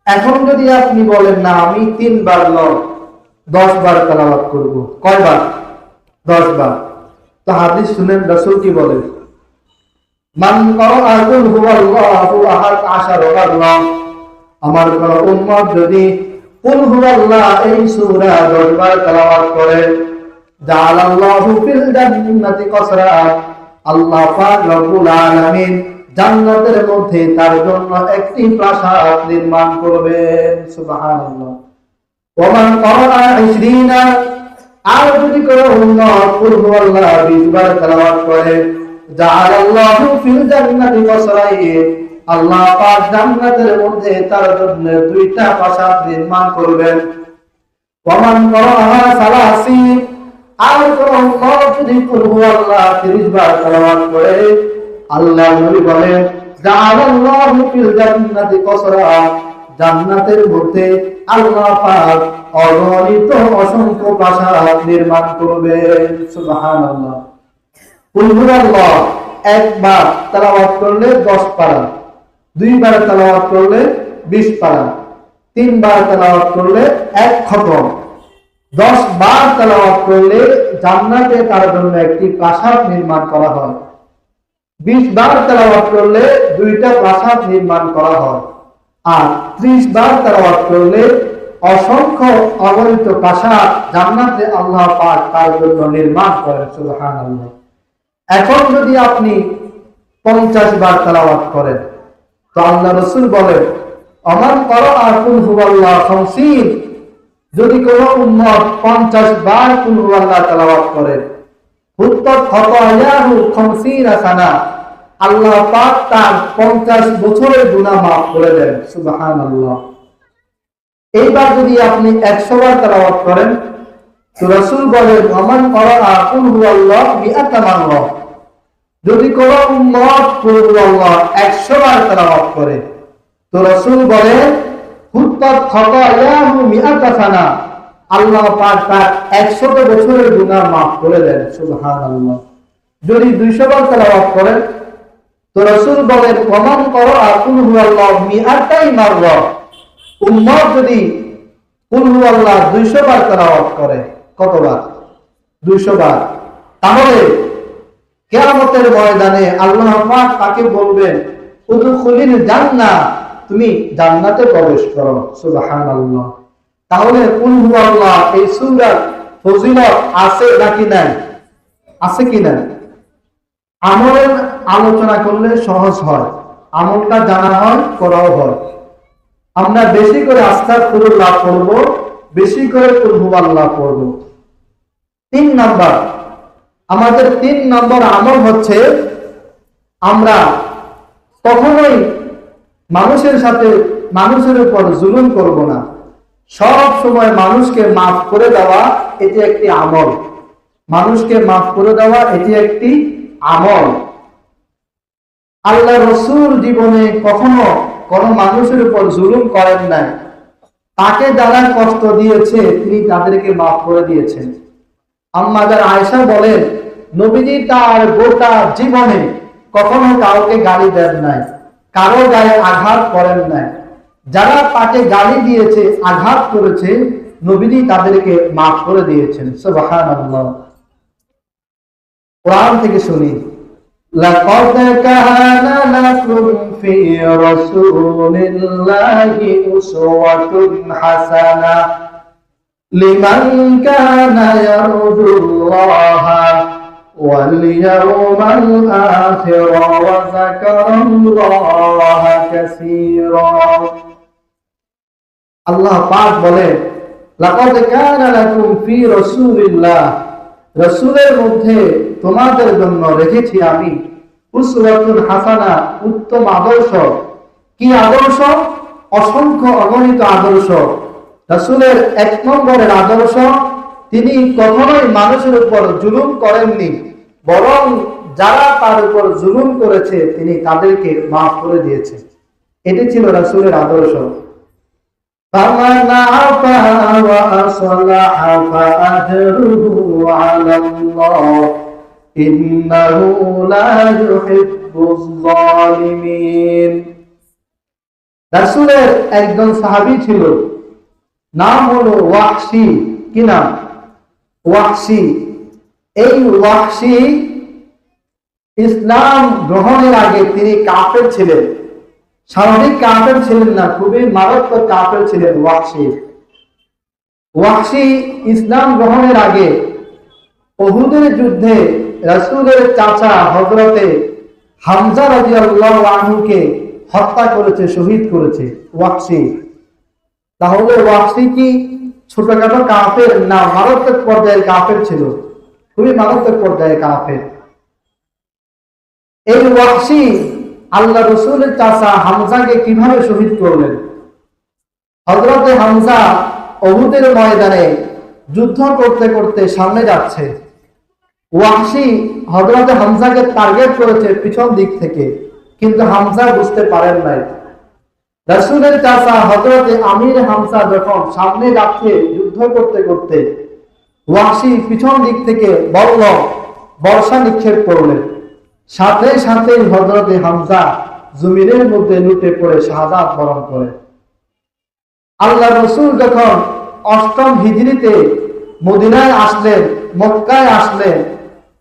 এখন যদি আপনি বলেন না আমি 3 বার নয় 10 বার তেলাওয়াত করব, কয়বার? 10 বার। তো হাদিস শুনেন রাসূল কি বলেন? মান ক্বারা কুল হুয়াল্লাহু আহাদ 10 বার, আমার কোন উম্মত যদি কুল হুয়াল্লাহ এই সূরা 10 বার তেলাওয়াত করে, জাআলাল্লাহু ফিল জান্নাতি কসরা, আল্লাহ পাক রব্বুল আলামিন জান্নাতের মধ্যে তার জন্য একটি প্রাসাদ নির্মাণ করবেন। সুবহানাল্লাহ। ওয়া মান ক্বারা 20, আর যদি কোনো উম্মত কুল হুয়াল্লাহ 20 বার তেলাওয়াত করে, জাআলাল্লাহু ফিল জান্নাতি কসরাইন, আল্লাহ পাক জান্নাতের মধ্যে তার জন্য 2টা প্রাসাদ নির্মাণ করবেন। ওয়া মান ক্বারা 30, আর কোন উম্মত যদি কুল হুয়াল্লাহ 30 বার তেলাওয়াত করে, আল্লাহ নবী বলেন জাআলাল্লাহু ফিল জান্নাতি কসরা, জান্নাতের মধ্যে আল্লাহ পাক অগণিত অসংখ্য প্রাসাদ নির্মাণ করবেন। সুবহানাল্লাহ। কুল হুয়াল্লাহ 1 বার তেলাওয়াত করলে 10 পারা, 2 বার তেলাওয়াত করলে 20 পারা, 3 বার তেলাওয়াত করলে 1 খতম, 10 বার তেলাওয়াত করলে জান্নাতে তার জন্য একটি প্রাসাদ নির্মাণ করা হয়। 20 বার তেলাওয়াত করলে 2টা প্রাসাদ নির্মাণ করা হয়। আর 30 বার তেলাওয়াত করলে অসংখ্য অগণিত প্রাসাদ জান্নাতে আল্লাহ পাক তার জন্য নির্মাণ করেন। সুবহানাল্লাহ। এখন যদি আপনি 50 বার তেলাওয়াত করেন, তো আল্লাহ রাসূল বলেন আমান ক্বারা কুল হুয়াল্লাহ 50, যদি কোনো উম্মত 50 বার কুল হুয়াল্লাহ তেলাওয়াত করে, হুত্তাত খাতায়াহু 50 সানা, আল্লাহ পাক তার 50 বছরের গুনাহ মাফ করে দেন। সুবহানাল্লাহ। এইবার যদি আপনি 100 বার তেলাওয়াত করেন, তো রাসূল বলেন আমান ক্বারা কুল হুয়াল্লাহ 100 মাররা, যদি কোনো উম্মত কুল হুয়াল্লাহ 100 বার তেলাওয়াত করে, তো রাসূল বলেন হুত্তাত খাতায়াহু 100 সানা, আল্লাহ পাক তার 100 বছরের গুনাহ মাফ করে দেন। সুবহানাল্লাহ। যদি 200 বার তেলাওয়াত করেন, তো রাসূল বলেন ওমান ক্বারা কুল হুয়াল্লাহ 100 মাররা, উম্মত যদি কুল হুয়াল্লাহ 200 বার তেলাওয়াত করে, কতবার? 200 বার। তাহলে কিয়ামতের ময়দানে আল্লাহ পাক তাকে বলবেন উদখুলিল জান্নাহ, তুমি জান্নাতে প্রবেশ করো। সুবহানাল্লাহ। তাহলে কুল হুয়াল্লাহ এই সূরার ফজিলত আছে নাকি নাই? আছে কি না? আমলের আলোচনা করলে সহজ হয়, আমলটা জানা হয়, করাও হয়। আমরা বেশি করে আস্তাগফিরুল্লাহ করব, বেশি করে কুল হুয়াল্লাহ পড়ব। 3 নাম্বার, আমাদের 3 নম্বর আমল হচ্ছে আমরা কখনোই মানুষের সাথে মানুষের উপর জুলুম করব না। সব সময় মানুষকে মাফ করে দেওয়া এটি একটি আমল। মানুষকে মাফ করে দেওয়া এটি একটি আমল। আল্লাহ রাসূল জীবনে কখনো কোনো মানুষের উপর জুলুম করেন নাই। তাকে যারা কষ্ট দিয়েছে তিনি তাদেরকে মাফ করে দিয়েছেন। আম্মা জান আয়েশা বলেন নবীজি তার গোটা জীবনে কখনো কাউকে গালি দেন নাই, কারো গায়ে আঘাত করেন নাই। যারা তাকে গালি দিয়েছে, আঘাত করেছে, নবীজি তাদেরকে মাফ করে দিয়েছেন। সুবহানাল্লাহ। কোরআন থেকে শুনি, লাকাদ কানা লাকুম ফি রাসূলিল্লাহি উসওয়াতুন হাসানাহ লিমান কানা ইয়ারজুল্লাহা ওয়াল ইয়াওমাল আখির ওয়া যাকারাল্লাহা কাসীরা। আল্লাহ পাক বলেন, লাকাদ কানা লাকুম ফি রাসূলিল্লাহ, রাসূলের মধ্যে তোমাদের জন্য রেখেছি আমি উসওয়াতুন হাসানা, উত্তম আদর্শ। কি আদর্শ? অসংখ্য অগণিত আদর্শ। রাসূলের এক নম্বরের আদর্শ, তিনি কখনোই মানুষের উপর জুলুম করেননি, বরং যারা তার উপর জুলুম করেছে তিনি তাদেরকে মাফ করে দিয়েছেন। এটি ছিল রাসূলের আদর্শ। فمن عفا وأصلح فأجره على الله إنه لا يحب الظالمين। রাসূলের একজন সাহাবী ছিল, নাম হলো ওয়াহশী। কি নাম? ওয়াহশী। এই ওয়াহশী ইসলাম গ্রহণের আগে তিনি কাফের ছিলেন। স্বাভাবিক কাফের ছিলেন না, খুবই মারাত্মক কাফের ছিলেন ওয়াহশী। ওয়াহশী ইসলাম গ্রহণের আগে উহুদের যুদ্ধে রাসূলের চাচা হযরতে হামজা রাদিয়াল্লাহু আনহুকে হত্যা করেছে, শহীদ করেছে ওয়াহশী। তাহলে ওয়াহশী কি ছোটখাটো কাফের না? মারাত্মক পর্যায়ের কাফের ছিল, খুবই মারাত্মক পর্যায়ের কাফের। এই ওয়াহশী আল্লাহ রাসূলের চাচা হামজাকে কিভাবে শহীদ করলেন? হযরতে হামজা উহুদের ময়দানে যুদ্ধ করতে করতে সামনে যাচ্ছে। ওয়াহশী হযরতে হামজাকে টার্গেট করেছে পিছন দিক থেকে, কিন্তু হামজা বুঝতে পারেন নাই। রাসূলের চাচা হযরতে আমির হামজা যখন সামনে যাচ্ছে যুদ্ধ করতে করতে, ওয়াহশী পিছন দিক থেকে বর্ষা নিক্ষেপ করলেন। সাথে সাথে হযরতে হামজা জমিনের মধ্যে লুটে পড়ে শাহাদাত বরণ করে। আল্লাহ রাসূল যখন ৮ম হিজরিতে মদিনায় আসলেন, মক্কায় আসলেন,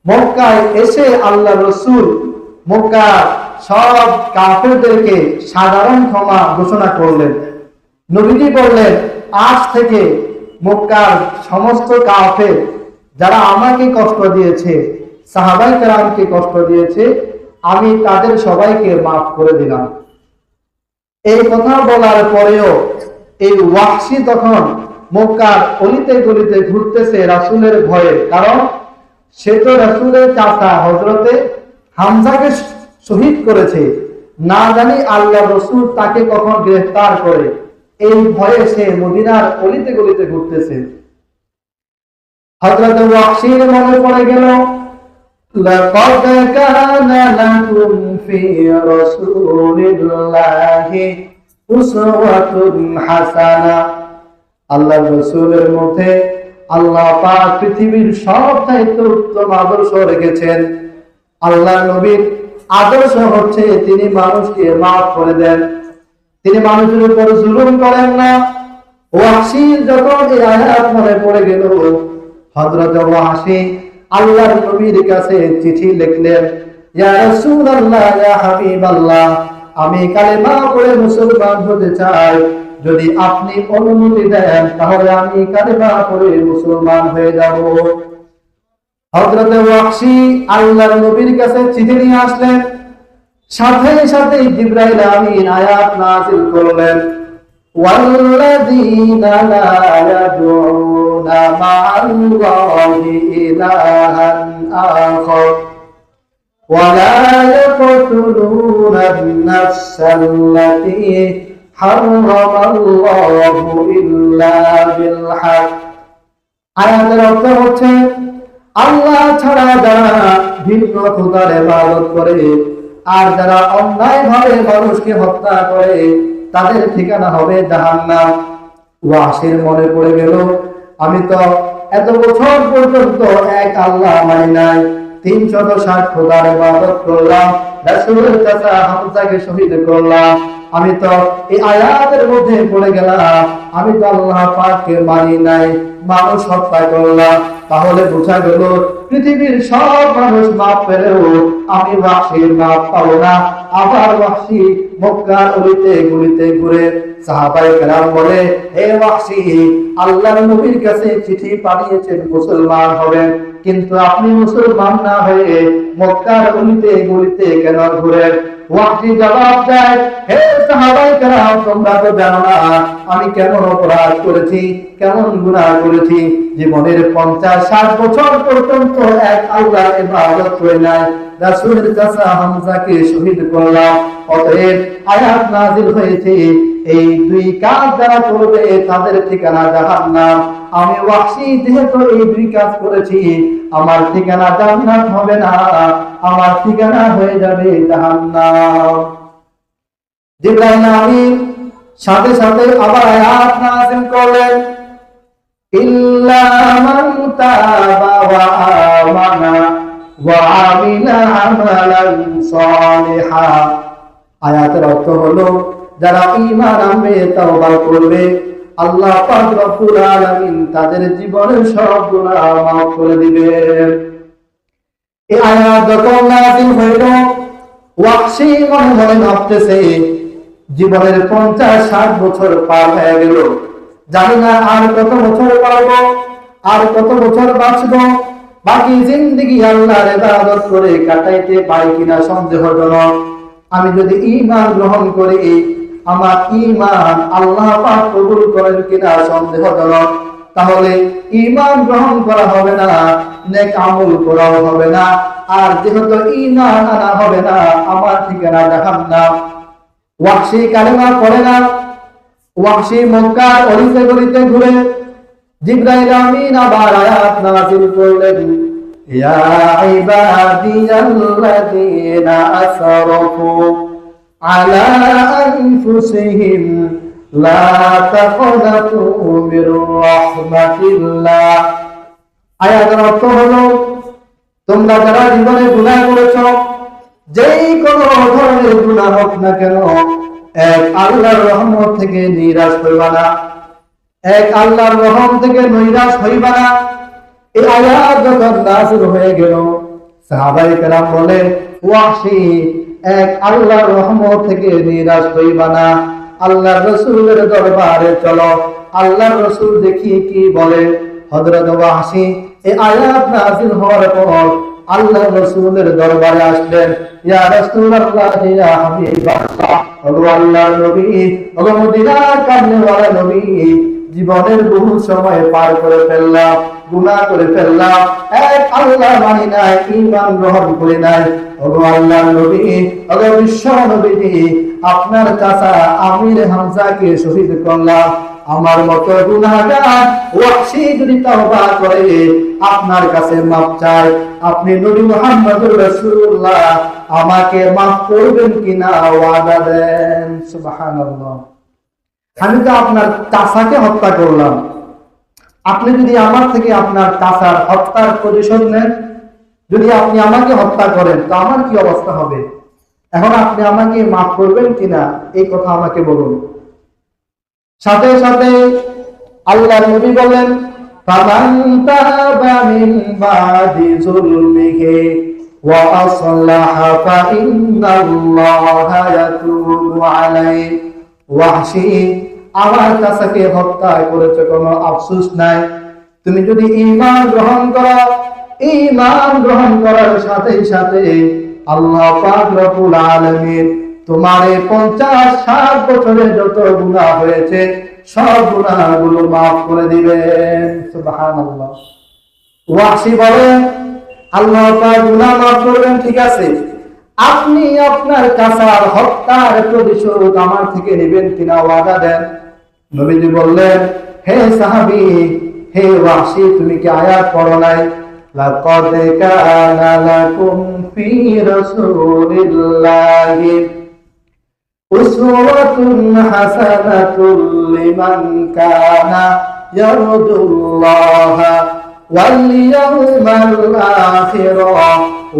মক্কায় এসে আল্লাহ রাসূল মক্কার সব কাফেরদেরকে সাধারণ ক্ষমা ঘোষণা করলেন। নবীজি বললেন, আজ থেকে মক্কার সমস্ত কাফের যারা আমাকে কষ্ট দিয়েছে, সাহাবায়ে কেরামকে কষ্ট দিয়েছে, আমি তাদের সবাইকে মাফ করে দিলাম। এই কথা বলার পরেও এই ওয়াহশী তখন মক্কার অলিতে গলিতে ঘুরতেছে রাসূলের ভয়ে, কারণ সে তো রাসূলের চাচা হযরতে হামজাকে শহীদ করেছে। না জানি আল্লাহ রাসূল তাকে কখন গ্রেফতার করে, এই ভয়ে সে মদিনার অলিতে গলিতে ঘুরতেছে। হযরত ওয়াহশীর মনে পড়ে গেল, লাকাদ কানা লাকুম ফি রাসূলিল্লাহি উসওয়াতুন হাসানা। আল্লাহর রাসূলের মধ্যে আল্লাহ পাক পৃথিবীর সবচাইতে উত্তম আদর্শ রেখেছেন। আল্লাহ নবীর আদর্শ হচ্ছে তিনি মানুষকে মাফ করে দেন, তিনি মানুষের উপর জুলুম করেন না। ওয়াহশীর যখন এই আয়াত মনে পড়ে গেল, হযরত ওয়াহশী আল্লাহর নবীর কাছে চিঠি লিখলেন, ইয়া রাসূলুল্লাহ, ইয়া হাবিবাল্লাহ, আমি কালেমা পড়ে মুসলমান হতে চাই, যদি আপনি অনুমতি দেন তাহলে আমি কালেমা পড়ে মুসলমান হয়ে যাব। হযরত ওয়াহশী আল্লাহর নবীর কাছে চিঠি নিয়ে আসলেন, সাথে সাথে জিবরাইল আমিন আয়াত নাযিল করলেন, ওয়াল্লাযীনা লা ইয়াদউনা মা'আল্লাহি ইলাহান আখার ওয়া লা ইয়াকতুলুনা আন-নাফসাল্লাতী হারামাল্লাহু ইল্লা বিল হক। আয়াতের অর্থ হচ্ছে, আল্লাহ ছাড়া যারা ভিন্ন খোদার ইবাদত করে আর যারা অন্যায়ভাবে মানুষকে হত্যা করে তাদের ঠিকানা হবে জাহান্নাম। ওয়াহশীর মনে পড়ে গেল, আমি তো এত বছর পর্যন্ত এক আল্লাহ মানি নাই, ৩৬০ খোদার ইবাদত করলাম, রাসূলের চাচা হামজাকে শহীদ করলাম, আমি তো এই আয়াতের মধ্যে পড়ে গেলাম, আমি তো আল্লাহ পাককে মানি নাই, মানুষ হত্যা করলাম। তাহলে বোঝা গেল পৃথিবীর সব মানুষ মাপ পেলেও আমি ওয়াহশীর মাপ পাবো না। আবার ওয়াহশী মক্কার অলিতে গলিতে ঘুরে সাহাবায়ে কেরাম বলে, হে ওয়াহশী, আল্লাহর নবীর কাছে চিঠি পাঠিয়েছেন মুসলমান হবেন, কিন্তু আপনি মুসলমান না হয়ে মক্কার অলিতে গলিতে কেন ঘুরেন? ওয়াহশী জবাব দেয়, হে সাহাবায়ে কেরাম, তোমরা তো জানো না আমি কেমন অপরাধ করেছি, কেমন গুনাহ করেছি। জীবনের 50-60 বছর পর্যন্ত এক আল্লাহর ইবাদত করে নাই, রাসূলের চাচা হামজাকে শহীদ করলাম। অতএব আয়াত নাযিল হয়েছে, এই দুই কাজ যারা করবে তাদের ঠিকানা জাহান্নাম। আমি ওয়াহশী যেহেতু এই দুই কাজ করেছি, আমার ঠিকানা জান্নাত হবে না, আমার ঠিকানা হয়ে যাবে জাহান্নাম। জিবরাইল আমিন সাথে সাথে আবার আয়াত নাযিল করলেন, ইল্লা মান তাবা ওয়া আমানা ওয়া আমিলা আমালান সালিহা। আয়াতের অর্থ হলো যারা ঈমান আনবে, তাওবা করবে, আল্লাহ পাক রব্বুল আলামিন তাদের জীবনের সব গুনাহ মাফ করে দিবেন। এই আয়াত যখন নাযিল হইল, ওয়াহশী মনে মনে ভাবতেছে জীবনের 50-60 বছর পার হয়ে গেল, জানি না আর কত বছর পারবো, আর কত বছর বাঁচবো, বাকি জিন্দেগি আল্লাহর ইবাদত করে কাটাইতে পারি কিনা সন্দেহজনক। আমি যদি ঈমান গ্রহণ করি, আমার ঈমান আল্লাহ পাক কবুল করেন কিনা সন্দেহজনক। তাহলে ঈমান গ্রহণ করা হবে না, নেক আমল করাও হবে না, আর যেহেতু ঈমান আনা হবে না, আমার ঠিকানা জাহান্নাম। ওয়াহশী কালেমা পড়ে না, ওয়াহশী মক্কার অলিতে গলিতে ঘুরে। জিবরাইল আমিন আবার আয়াত নাযিল করলেন, ইয়া ইবাদিয়াল্লাযীনা আসরাফু আলা আনফুসিহিম লা তাকনাতু মির রাহমাতিল্লাহ। আয়াতের অর্থ হলো, তোমরা যারা জীবনে গুনাহ করেছো, যেই কোনো ধরনের গুনাহ হোক না কেন, এক আল্লাহর রহমত থেকে নিরাশ হইবা না, এক আল্লাহর রহম থেকে নিরাশ হইবা না। এই আয়াত যখন নাযিল হয়ে গেল, সাহাবায়ে কেরাম বলে, ওয়াহশী, এক আল্লাহর রহমত থেকে নিরাশ হইবা না, আল্লাহর রাসূলের দরবারে চলো, আল্লাহর রাসূল দেখি কি বলে। হযরত ওয়াহশী এই আয়াত নাযিল হওয়ার পর আল্লাহর রাসূলের দরবারে আসলেন। ইয়া রাসূলুল্লাহ, ইয়া হাবিবাল্লাহ, ওগো আল্লাহর নবী, ওগো মদিনার কামনেওয়ালা নবী, জীবনের বহু সময় পার করে ফেললাম, গুনাহ করে ফেললাম, এক আল্লাহ মানি নাই, ঈমান গ্রহণ করি নাই। ওগো আল্লাহর নবী, ওগো বিশ্ব নবী, আপনার চাচা আমির হামজাকে শহীদ করলাম। আমার মতো গুনাহগার ওয়াহশী যদি তাওবা করে আপনার কাছে মাফ চায়, আপনি নবী মুহাম্মদুর রাসূলুল্লাহ, আমাকে মাফ করবেন কিনা ওয়াদা দেন। সুবহানাল্লাহ। আমি তো আপনার চাচাকে হত্যা করলাম, আপনি যদি আমার থেকে আপনার চাচার হত্যার প্রতিশোধ নেন, যদি আপনি আমাকে হত্যা করেন, তো আমার কি অবস্থা হবে? এখন আপনি আমাকে মাফ করবেন কিনা, এই কথা আমাকে বলুন। সাথে সাথে আল্লাহর নবী বলেন, ফামান তাবা মিন বাদি যুলমিহি ওয়া আসলাহা ফা ইন্নাল্লাহা ইয়াতুবু আলাইহি। ওয়াহশী, আমার চাচাকে হত্যা করেছে, কোনো আফসোস নাই। তুমি যদি ঈমান গ্রহণ করো, ঈমান গ্রহণ করার সাথে সাথে আল্লাহ পাক রব্বুল আলামিন তোমার 50-60 বছরে যত গুনাহ হয়েছে সব গুনাহগুলো মাফ করে দিবেন। সুবহানাল্লাহ। ওয়াহশী বলে, আল্লাহ পাক গুনাহ মাফ করবেন, ঠিক আছে, আপনি আপনার চাচার হত্যার প্রতিশোধ আমার থেকে নেবেন কিনা ওয়াদা দেন। নবীজি বললেন, হে সাহাবী, হে ওয়াহশী, তুমি কি আয়াত পড়ো নাই? লাকাদ কানা লাকুম ফি রাসূলিল্লাহি উসওয়াতুন হাসানাতুন লিমান কানা ইয়ারজুল্লাহা واليوم الآخر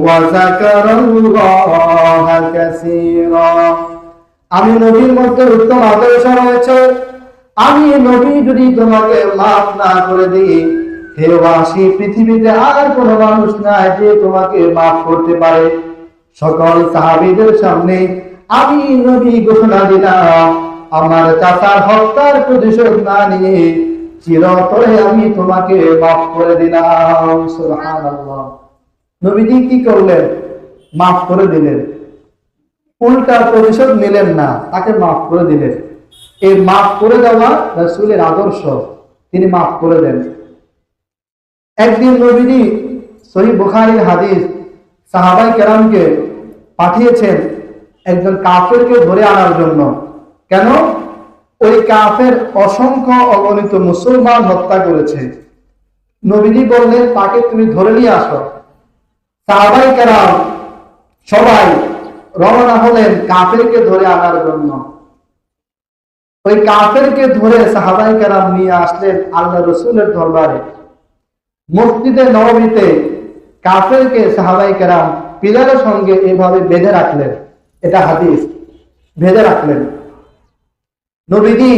وذكر الله كثيرا। আমি নবীর মধ্যে উত্তম আদর্শ রয়েছে। আমি নবী যদি তোমাকে মাফ না করে দিই, হে বাসী, পৃথিবীতে আর কোনো মানুষ নাই যে তোমাকে মাফ করতে পারে। সকল সাহাবীদের সামনে আমি নবী ঘোষণা দিলাম, আমার চাচার হত্যার প্রতিশোধ না নিয়ে চিরতরে আমি তোমাকে মাফ করে দিলাম। সুবহানাল্লাহ। নবীজি কি করলেন? মাফ করে দিলেন। উল্টা প্রতিশোধ নিলেন না, তাকে মাফ করে দিলেন। এই মাফ করে দেওয়া রাসূলের আদর্শ, তিনি মাফ করে দেন। একদিন নবীজি সহিহ বুখারীর হাদিস, সাহাবায়ে কেরামকে পাঠিয়েছেন একজন কাফেরকে ধরে আনার জন্য। কেন? ওই কাফের অসংখ্য অগণিত মুসলমান হত্যা করেছে। নবীজি বললেন, তাকে তুমি ধরে নিয়ে আসো। সাহাবায়ে কেরাম সবাই রওনা হলেন কাফেরকে ধরে আনার জন্য। ওই কাফেরকে ধরে সাহাবায়ে কেরাম নিয়ে আসলেন আল্লাহ রাসূলের দরবারে। মসজিদে নববীতে কাফেরকে সাহাবায়ে কেরাম পিলারের সঙ্গে এভাবে বেঁধে রাখলেন। এটা হাদিস, বেঁধে রাখলেন। নবীজি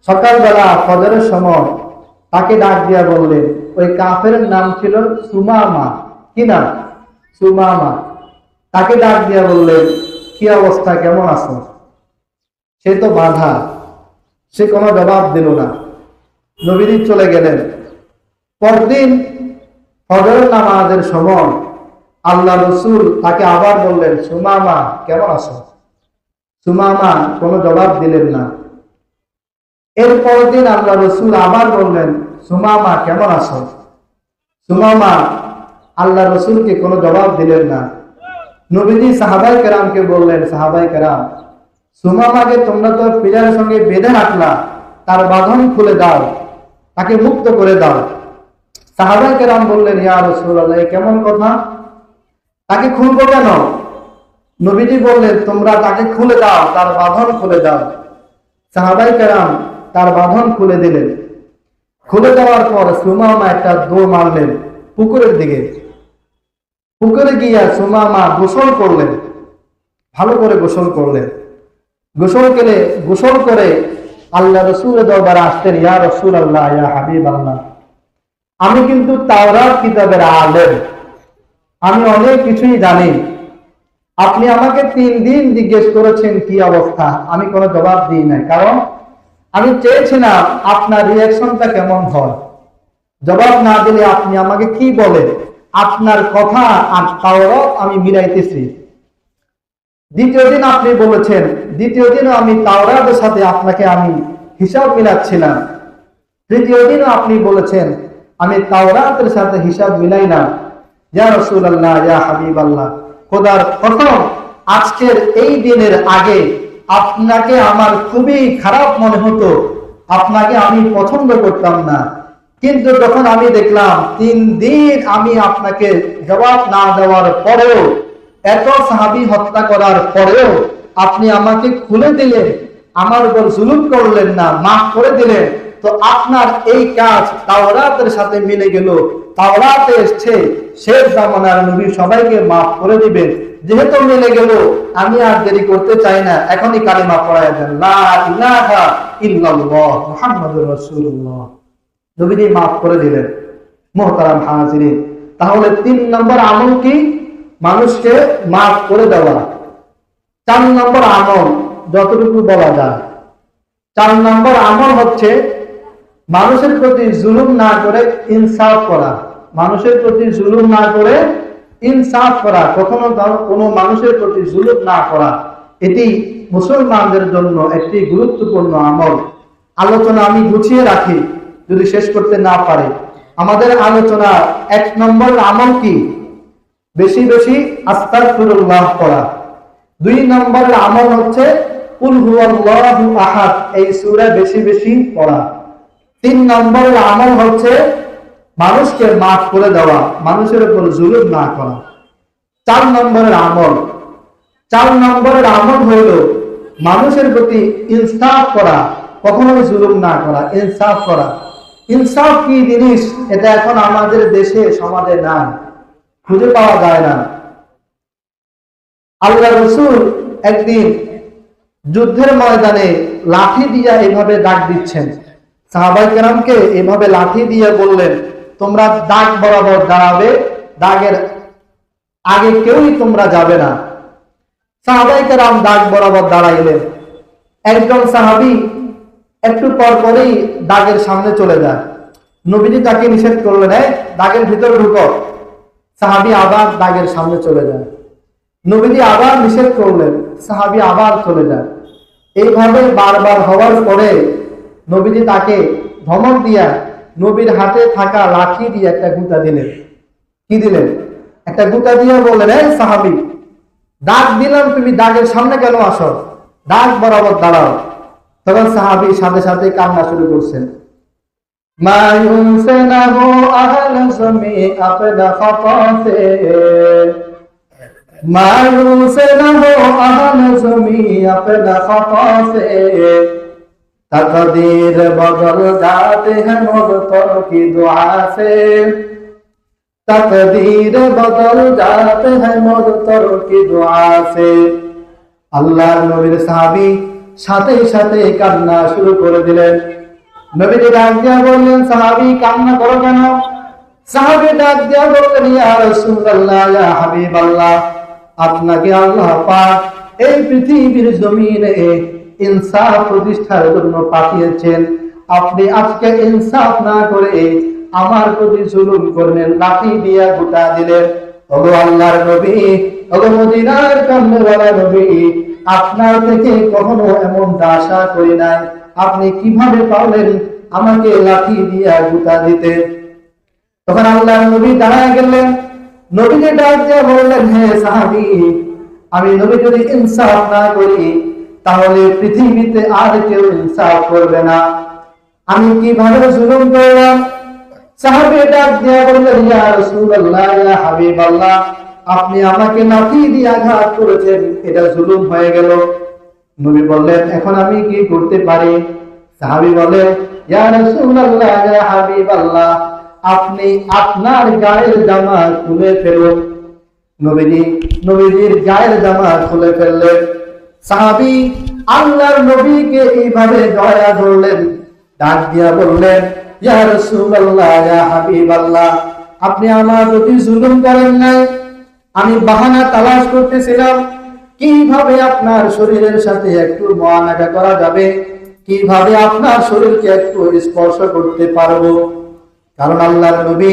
সকালবেলা ফজরের সময় তাকে ডাক দিয়া বললেন, ওই কাফের নাম ছিল সুমামা। কি নাম? সুমামা। তাকে ডাক দিয়া বললেন, কি অবস্থা, কেমন আছো? সে তো বাধা, সে কোনো জবাব দিল না। নবীজি চলে গেলেন। পরদিন ফজরের নামাজের সময় আল্লাহ রাসূল তাকে আবার বললেন, সুমামা কেমন আছো? সুমামা কোনো জবাব দিলেন না। এরপর দিন আল্লাহ রাসূল আবার বললেন, সুমামা কেমন আছো? সুমামা আল্লাহ রাসূলকে কোনো জবাব দিলেন না। নবীজি সাহাবায়ে কেরামকে বললেন, সাহাবায়ে কেরাম, সুমামাকে তোমরা তো পিলারের সঙ্গে বেঁধে রাখলা, তার বাঁধন খুলে দাও, তাকে মুক্ত করে দাও। সাহাবায়ে কেরাম বললেন, ইয়া রাসূলুল্লাহ, কেমন কথা? তাকে খুলবো কেন? নবীজি বললেন, তোমরা তাকে খুলে দাও, তার বাঁধন খুলে দাও। সাহাবায়ে কেরাম তার বাঁধন খুলে দিলেন। খুলে দেওয়ার পর সুমামা একটা দৌড় মারলেন পুকুরের দিকে। পুকুরে গিয়া সুমামা গোসল করলেন, ভালো করে গোসল করলেন। গোসল করে আল্লাহ রাসূলের দরবারে আসতেন, ইয়া রাসূলুল্লাহ, ইয়া হাবিবাল্লাহ, আমি কিন্তু তাওরাত কিতাবের আলেম, আমি অনেক কিছুই জানি। আপনি আমাকে 3 দিন জিজ্ঞেস করেছেন কি অবস্থা, আমি কোনো জবাব দিই নাই, কারণ আমি চেয়েছিলাম আপনার রিয়াকশনটা কেমন হয়। জবাব না দিলে আপনি আমাকে কি বলেন, আপনার কথা আর তাওরাত আমি মিলাইতেছি। দ্বিতীয় দিন আপনি বলেছেন, দ্বিতীয় দিনও আমি তাওরাতের সাথে আপনাকে আমি হিসাব মিলাচ্ছিলাম। তৃতীয় দিনও আপনি বলেছেন, আমি তাওরাতের সাথে হিসাব মিলাই না। ইয়া রাসূলুল্লাহ, ইয়া হাবিবাল্লাহ, খোদার কসম, আজকের এই দিনের আগে আপনাকে আমার খুবই খারাপ মনে হতো, আপনাকে আমি পছন্দ করতাম না। কিন্তু যখন আমি দেখলাম 3 দিন আমি আপনাকে জবাব না দেওয়ার পরেও, এত সাহাবী হত্যা করার পরেও আপনি আমাকে খুলে দিলেন, আমার উপর জুলুম করলেন না, মাফ করে দিলেন, তো আপনার এই কাজ তাওরাতের সাথে মিলে গেল। তাওরাতে এসেছে শেষ জামানার নবী সবাইকে মাফ করে দিবেন। যেহেতু মিলে গেল, আমি আর দেরি করতে চাই না, এখনই কালিমা পড়ায় দেন, লা ইলাহা ইল্লাল্লাহ মুহাম্মাদুর রাসূলুল্লাহ। নবীজি মাফ করে দিলেন। মুহতারাম হাজিরিন, তাহলে 3 নম্বর আমল কি? মানুষকে মাফ করে দেওয়া। 4 নম্বর আমল যতটুকু বলা যায়, 4 নম্বর আমল হচ্ছে মানুষের প্রতি জুলুম না করে ইনসাফ করা। মানুষের প্রতি জুলুম না করে ইনসাফ করা, কখনো কোনো মানুষের প্রতি জুলুম না করা, এটি মুসলমানদের জন্য একটি গুরুত্বপূর্ণ আমল। আলোচনা আমি গুছিয়ে রাখি, যদি শেষ করতে না পারি। আমাদের আলোচনা 1 নম্বর আমল কি? বেশি বেশি আস্তাগফিরুল্লাহ পড়া। 2 নম্বরের আমল হচ্ছে কুল হুয়াল্লাহু আহাদ, এই সূরা বেশি বেশি পড়া। 3 নম্বরের আমল হচ্ছে মানুষকে মাফ করে দেওয়া, মানুষের উপর জুলুম না করা। 4 নম্বরের আমল হইল মানুষের প্রতি ইনসাফ করা, কখনোই জুলুম না করা, ইনসাফ করা। ইনসাফ কি জিনিস এটা এখন আমাদের দেশে সমাজে নাই, খুঁজে পাওয়া যায় না। আল্লাহ রাসূল একদিন যুদ্ধের ময়দানে লাঠি দিয়ে এভাবে ডাক দিচ্ছেন, সাহাবায়ে কেরামকে এভাবে লাঠি দিয়ে বললেন, তোমরা দাগ বরাবর দাঁড়াবে, দাগের আগে কেউই তোমরা যাবে না। সাহাবায়ে কেরাম দাগ বরাবর দাঁড়াইলেন। একজন সাহাবী একটু পর পরেই দাগের সামনে চলে যায়। নবীজি তাকে নিষেধ করলেন, এই দাগের ভিতরে ঢুকো। সাহাবী আবার দাগের সামনে চলে যায়। নবীজি আবার নিষেধ করলেন, সাহাবী আবার চলে যায়। এইভাবে বারবার হওয়ার পরে নবীজি তাকে ধমক দিয়া নবীর হাতে থাকা লাঠি দিয়ে একটা গুঁতা দিলেন। কি দিলেন? একটা গুঁতা দিয়ে বললেন, এই সাহাবী, দাগ দিলাম, তুমি দাগের সামনে কেন আসো? দাগ বরাবর দাঁড়াও। তখন সাহাবী সাথে সাথে কান্না শুরু করছেন। মায়ুন সে না হো আহল জমি আপনা খতা সে, मायूं से न हो अहल ज़मी अपना खता से, तकदीर बदल जाते हैं मुज़्तर की दुआ से, तकदीर बदल जाते हैं मुज़्तर की दुआ से। আল্লাহর নবীর সাহাবী সাথে সাথে কান্না শুরু করে দিলেন। নবীজি ডাক দিয়া বললেন, সাহাবী কান্না করো কেন? সাহাবী ডাক দিয়া বললেন, ইয়া রাসূলুল্লাহ, ইয়া হাবিবাল্লাহ, আপনাকে আল্লাহ পাক এই পৃথিবীর জমিনে ইনসাফ প্রতিষ্ঠার জন্য পাঠিয়েছেন। আপনি আজকে ইনসাফ না করে আমার প্রতি জুলুম করলেন, লাঠি দিয়া গুঁতা দিলেন। ওগো আল্লাহর নবী, ওগো মদিনার কামলিওয়ালা নবী, আপনার থেকে কখনো এমনটা আশা করি নাই। আপনি কিভাবে পারলেন আমাকে লাঠি দিয়া গুঁতা দিতে? তখন আল্লাহর নবী দাঁড়ায় গেলেন। নবীকে ডাক দিয়ে বললেন, হে সাহাবী, আমি নবী যদি ইনসাফ না করি তাহলে পৃথিবীতে আর কেউ ইনসাফ করবে না। আমি কিভাবে জুলুম করলাম? সাহাবী ডাক দিয়ে বললেন, ইয়া রাসূলুল্লাহ, ইয়া হাবিবাল্লাহ, আপনি আমাকে লাঠি দিয়ে আঘাত করেছেন, এটা জুলুম হয়ে গেল। নবী বললেন, এখন আমি কি করতে পারি? সাহাবী বলেন, ইয়া রাসূলুল্লাহ, ইয়া হাবিবাল্লাহ, আপনি আপনার গায়ের জামা খুলে ফেলুন। নবীজির গায়ের জামা খুলে ফেললেন। সাহাবী আল্লাহর নবীকে এইভাবে জড়ায়া ধরলেন, ডাক দিয়া বললেন, ইয়া রাসূলুল্লাহ, ইয়া হাবিবাল্লাহ, আপনি আমার প্রতি জুলুম করেন নাই। আমি বাহানা তালাশ করতেছিলাম কিভাবে আপনার শরীরের সাথে একটু মুআনাকা করা যাবে, কিভাবে আপনার শরীরকে একটু স্পর্শ করতে পারবো। কারণ আল্লাহর নবী,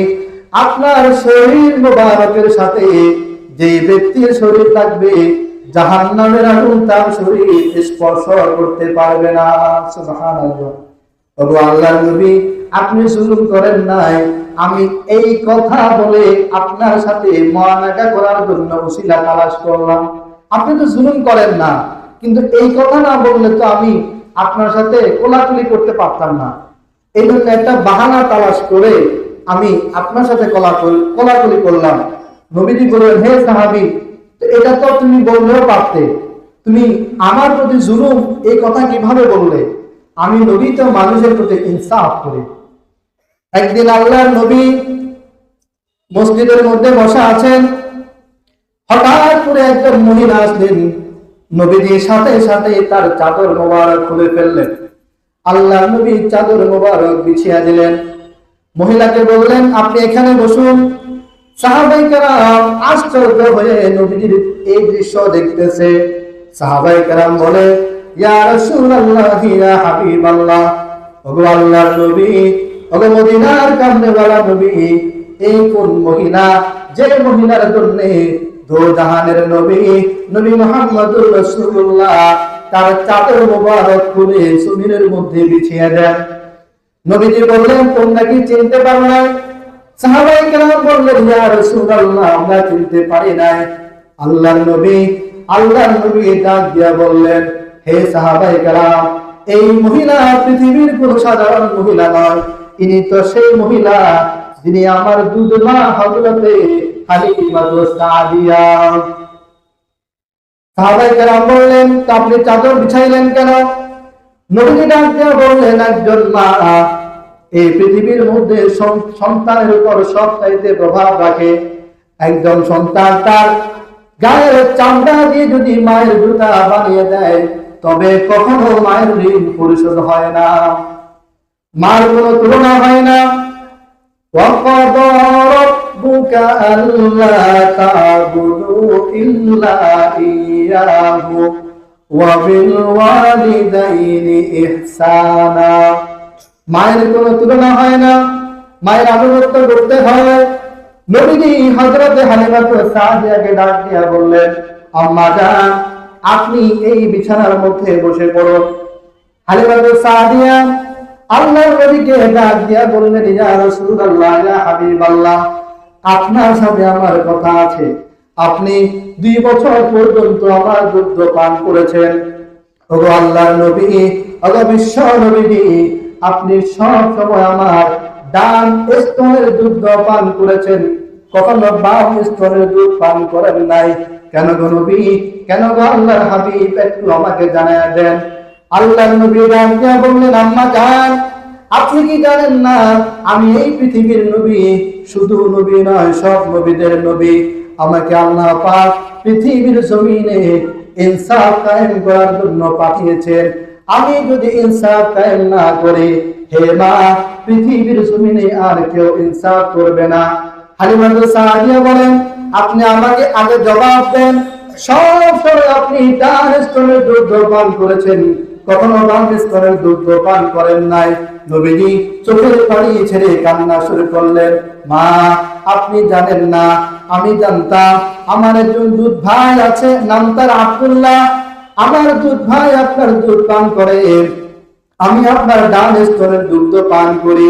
আপনার শরীর মুবারকের সাথে যে ব্যক্তির শরীর থাকবে, জাহান্নামের আগুন তার শরীর স্পর্শ করতে পারবে না। সুবহানাল্লাহ। ওগো আল্লাহর নবী, আপনি জুলুম করেন নাই। আমি এই কথা বলে আপনার সাথে মুআনাকা করার জন্য ওসিলা তালাশ করলাম। আপনি তো জুলুম করেন না, কিন্তু এই কথা না বললে তো আমি আপনার সাথে কোলাকুলি করতে পারতাম না। এই জন্য একটা বাহানা তালাশ করে আমি আপনার সাথে কোলাকুলি করলাম। নবীজি বললেন, হে সাহাবী, এটা তো তুমি বললেও পারতে, তুমি আমার প্রতি জুলুম এই কথা কিভাবে বললে? আমি নবী তো মানুষের প্রতি ইনসাফ করি। একদিন আল্লাহর নবী মসজিদের মধ্যে বসা আছেন, হঠাৎ করে একজন মহিলা আসলেন। নবীজি সাথে সাথে তার চাদর মোবারক খুলে ফেললেন। আল্লাহর নবী চাদর মোবারক বিছিয়ে দিলেন। মহিলাকে বললেন, আপনি এখানে বসুন। সাহাবায়ে কেরাম আশ্চর্য হয়ে নবীজির এই দৃশ্য দেখতেছে। সাহাবায়ে কেরাম বলে, ইয়া রাসূলুল্লাহ, ইয়া হাবিবাল্লাহ, ওগো আল্লাহর নবী, ওগো মদিনার কামলিওয়ালা নবী, এই কোন মহিলা যে মহিলার জন্য দো জাহানের নবী নবী মুহাম্মদুর রাসূলুল্লাহ তার চাদর মোবারক খুলে জমিনের মধ্যে বিছিয়ে দেন। নবীজি বললেন, তোমরা কি চিনতে পারো না? সাহাবায়ে কেরাম বললেন, ইয়া রাসূলুল্লাহ, আমরা চিনতে পারি না। আল্লাহর নবী ডাক দিয়া বললেন, হে সাহাবায়ে কেরাম, এই মহিলা পৃথিবীর কোন সাধারণ মহিলা নয়। ইনি তো সেই মহিলা যিনি আমার দুধ মা হযরতে হালিমাতুস সাদিয়া। সাহাবায়ে কেরাম বললেন, আপনি চাদর বিছাইলেন কেন? নবী ডাক দিয়া বললেন, একজন মা এই পৃথিবীর মধ্যে সন্তানের উপর সবচাইতে প্রভাব রাখে। একজন সন্তান তার গায়ের চামড়া দিয়ে যদি মায়ের জুতা বানিয়ে দেয়, তবে কখনো মায়ের ঋণ পরিশোধ হয় না, মার কোনো তুলনা হয় না। وَقَضَى رَبُّكَ أَلَّا تَعْبُدُوا إِلَّا إِيَّاهُ وَبِالْوَالِدَيْنِ إِحْسَانًا। মায়ের কোনো তুলনা হয় না, মায়ের আনুগত্য করতে হয়। নবীজি হযরত হালিমা সাদিয়াকে ডাক দিয়া বললেন, আম্মা জান, আপনি এই বিছানার মধ্যে বসে পড়ুন। হালিমা সাদিয়া আল্লাহর নবীকে ডাক দিয়া বললেন, ইয়া রাসূলুল্লাহ, ইয়া হাবিবাল্লাহ, আপনার সাথে আমার কথা আছে। আপনি 2 বছর পর্যন্ত আমার দুধ পান করেছেন। ওগো আল্লাহর নবী, ওগো বিশ্ব নবী, আপনি সব সময় আমার ডান স্তনের দুধ পান করেছেন, কখনো বাম স্তনের দুধ পান করেন নাই। কেন গো নবী, কেন গো আল্লাহর হাবিব, একটু আমাকে জানায়া দেন। আল্লাহর নবী ডাক দিয়া বললেন, আম্মা জান, আপনি কি জানেন না আমি এই পৃথিবীর নবী? শুধু নবী নয়, সব নবীদের নবী। আমাকে আল্লাহ পাক পৃথিবীর জমিনে ইনসাফ কায়েম করার জন্য পাঠিয়েছেন। আমি যদি ইনসাফ কায়েম না করি, হে মা, পৃথিবীর জমিনে আর কেউ ইনসাফ করবে না। হালিমা সাদিয়া বলেন, আপনি আমাকে আগে জবাব দেন, সব সময় আপনি ডান স্তনের দুধ পান করেছেন, কখনো বাম স্তনের দুধ পান করেন নাই। নবীজি চোখের পানি ছেড়ে কান্না শুরু করলেন, মা, আপনি জানেন না, আমি জানতাম আমার একজন দুধ ভাই আছে, নাম তার আব্দুল্লাহ। আমার দুধ ভাই আপনার দুধ পান করে, আমি আপনার ডান স্তনের দুধ পান করি।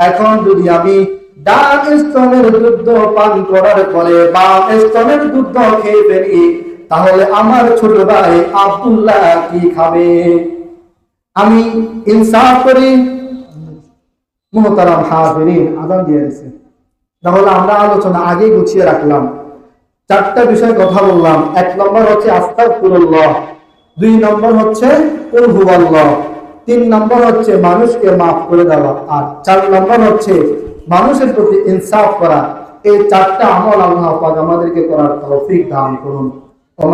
এখন যদি আমি ডান স্তনের দুধ পান করার পরে বাম স্তনের দুধ খেয়ে ফেলি, তাহলে আমার ছোট ভাই আব্দুল্লাহ কি খাবে? আমি ইনসাফ করি। মুহতারাম হাজিরিন, আযান দিয়ে দিয়েছে। তাহলে আমরা আলোচনা আগে গুছিয়ে রাখলাম। 4টা বিষয় কথা বললাম। 1 নম্বর হচ্ছে আস্তাগফিরুল্লাহ, 2 নম্বর হচ্ছে কুল হুয়াল্লাহ, 3 নম্বর হচ্ছে মানুষকে মাফ করে দেওয়া, আর 4 নম্বর হচ্ছে মানুষের প্রতি ইনসাফ করা। এই 4টা আমল আল্লাহ পাক আমাদেরকে করার তৌফিক দান করুন।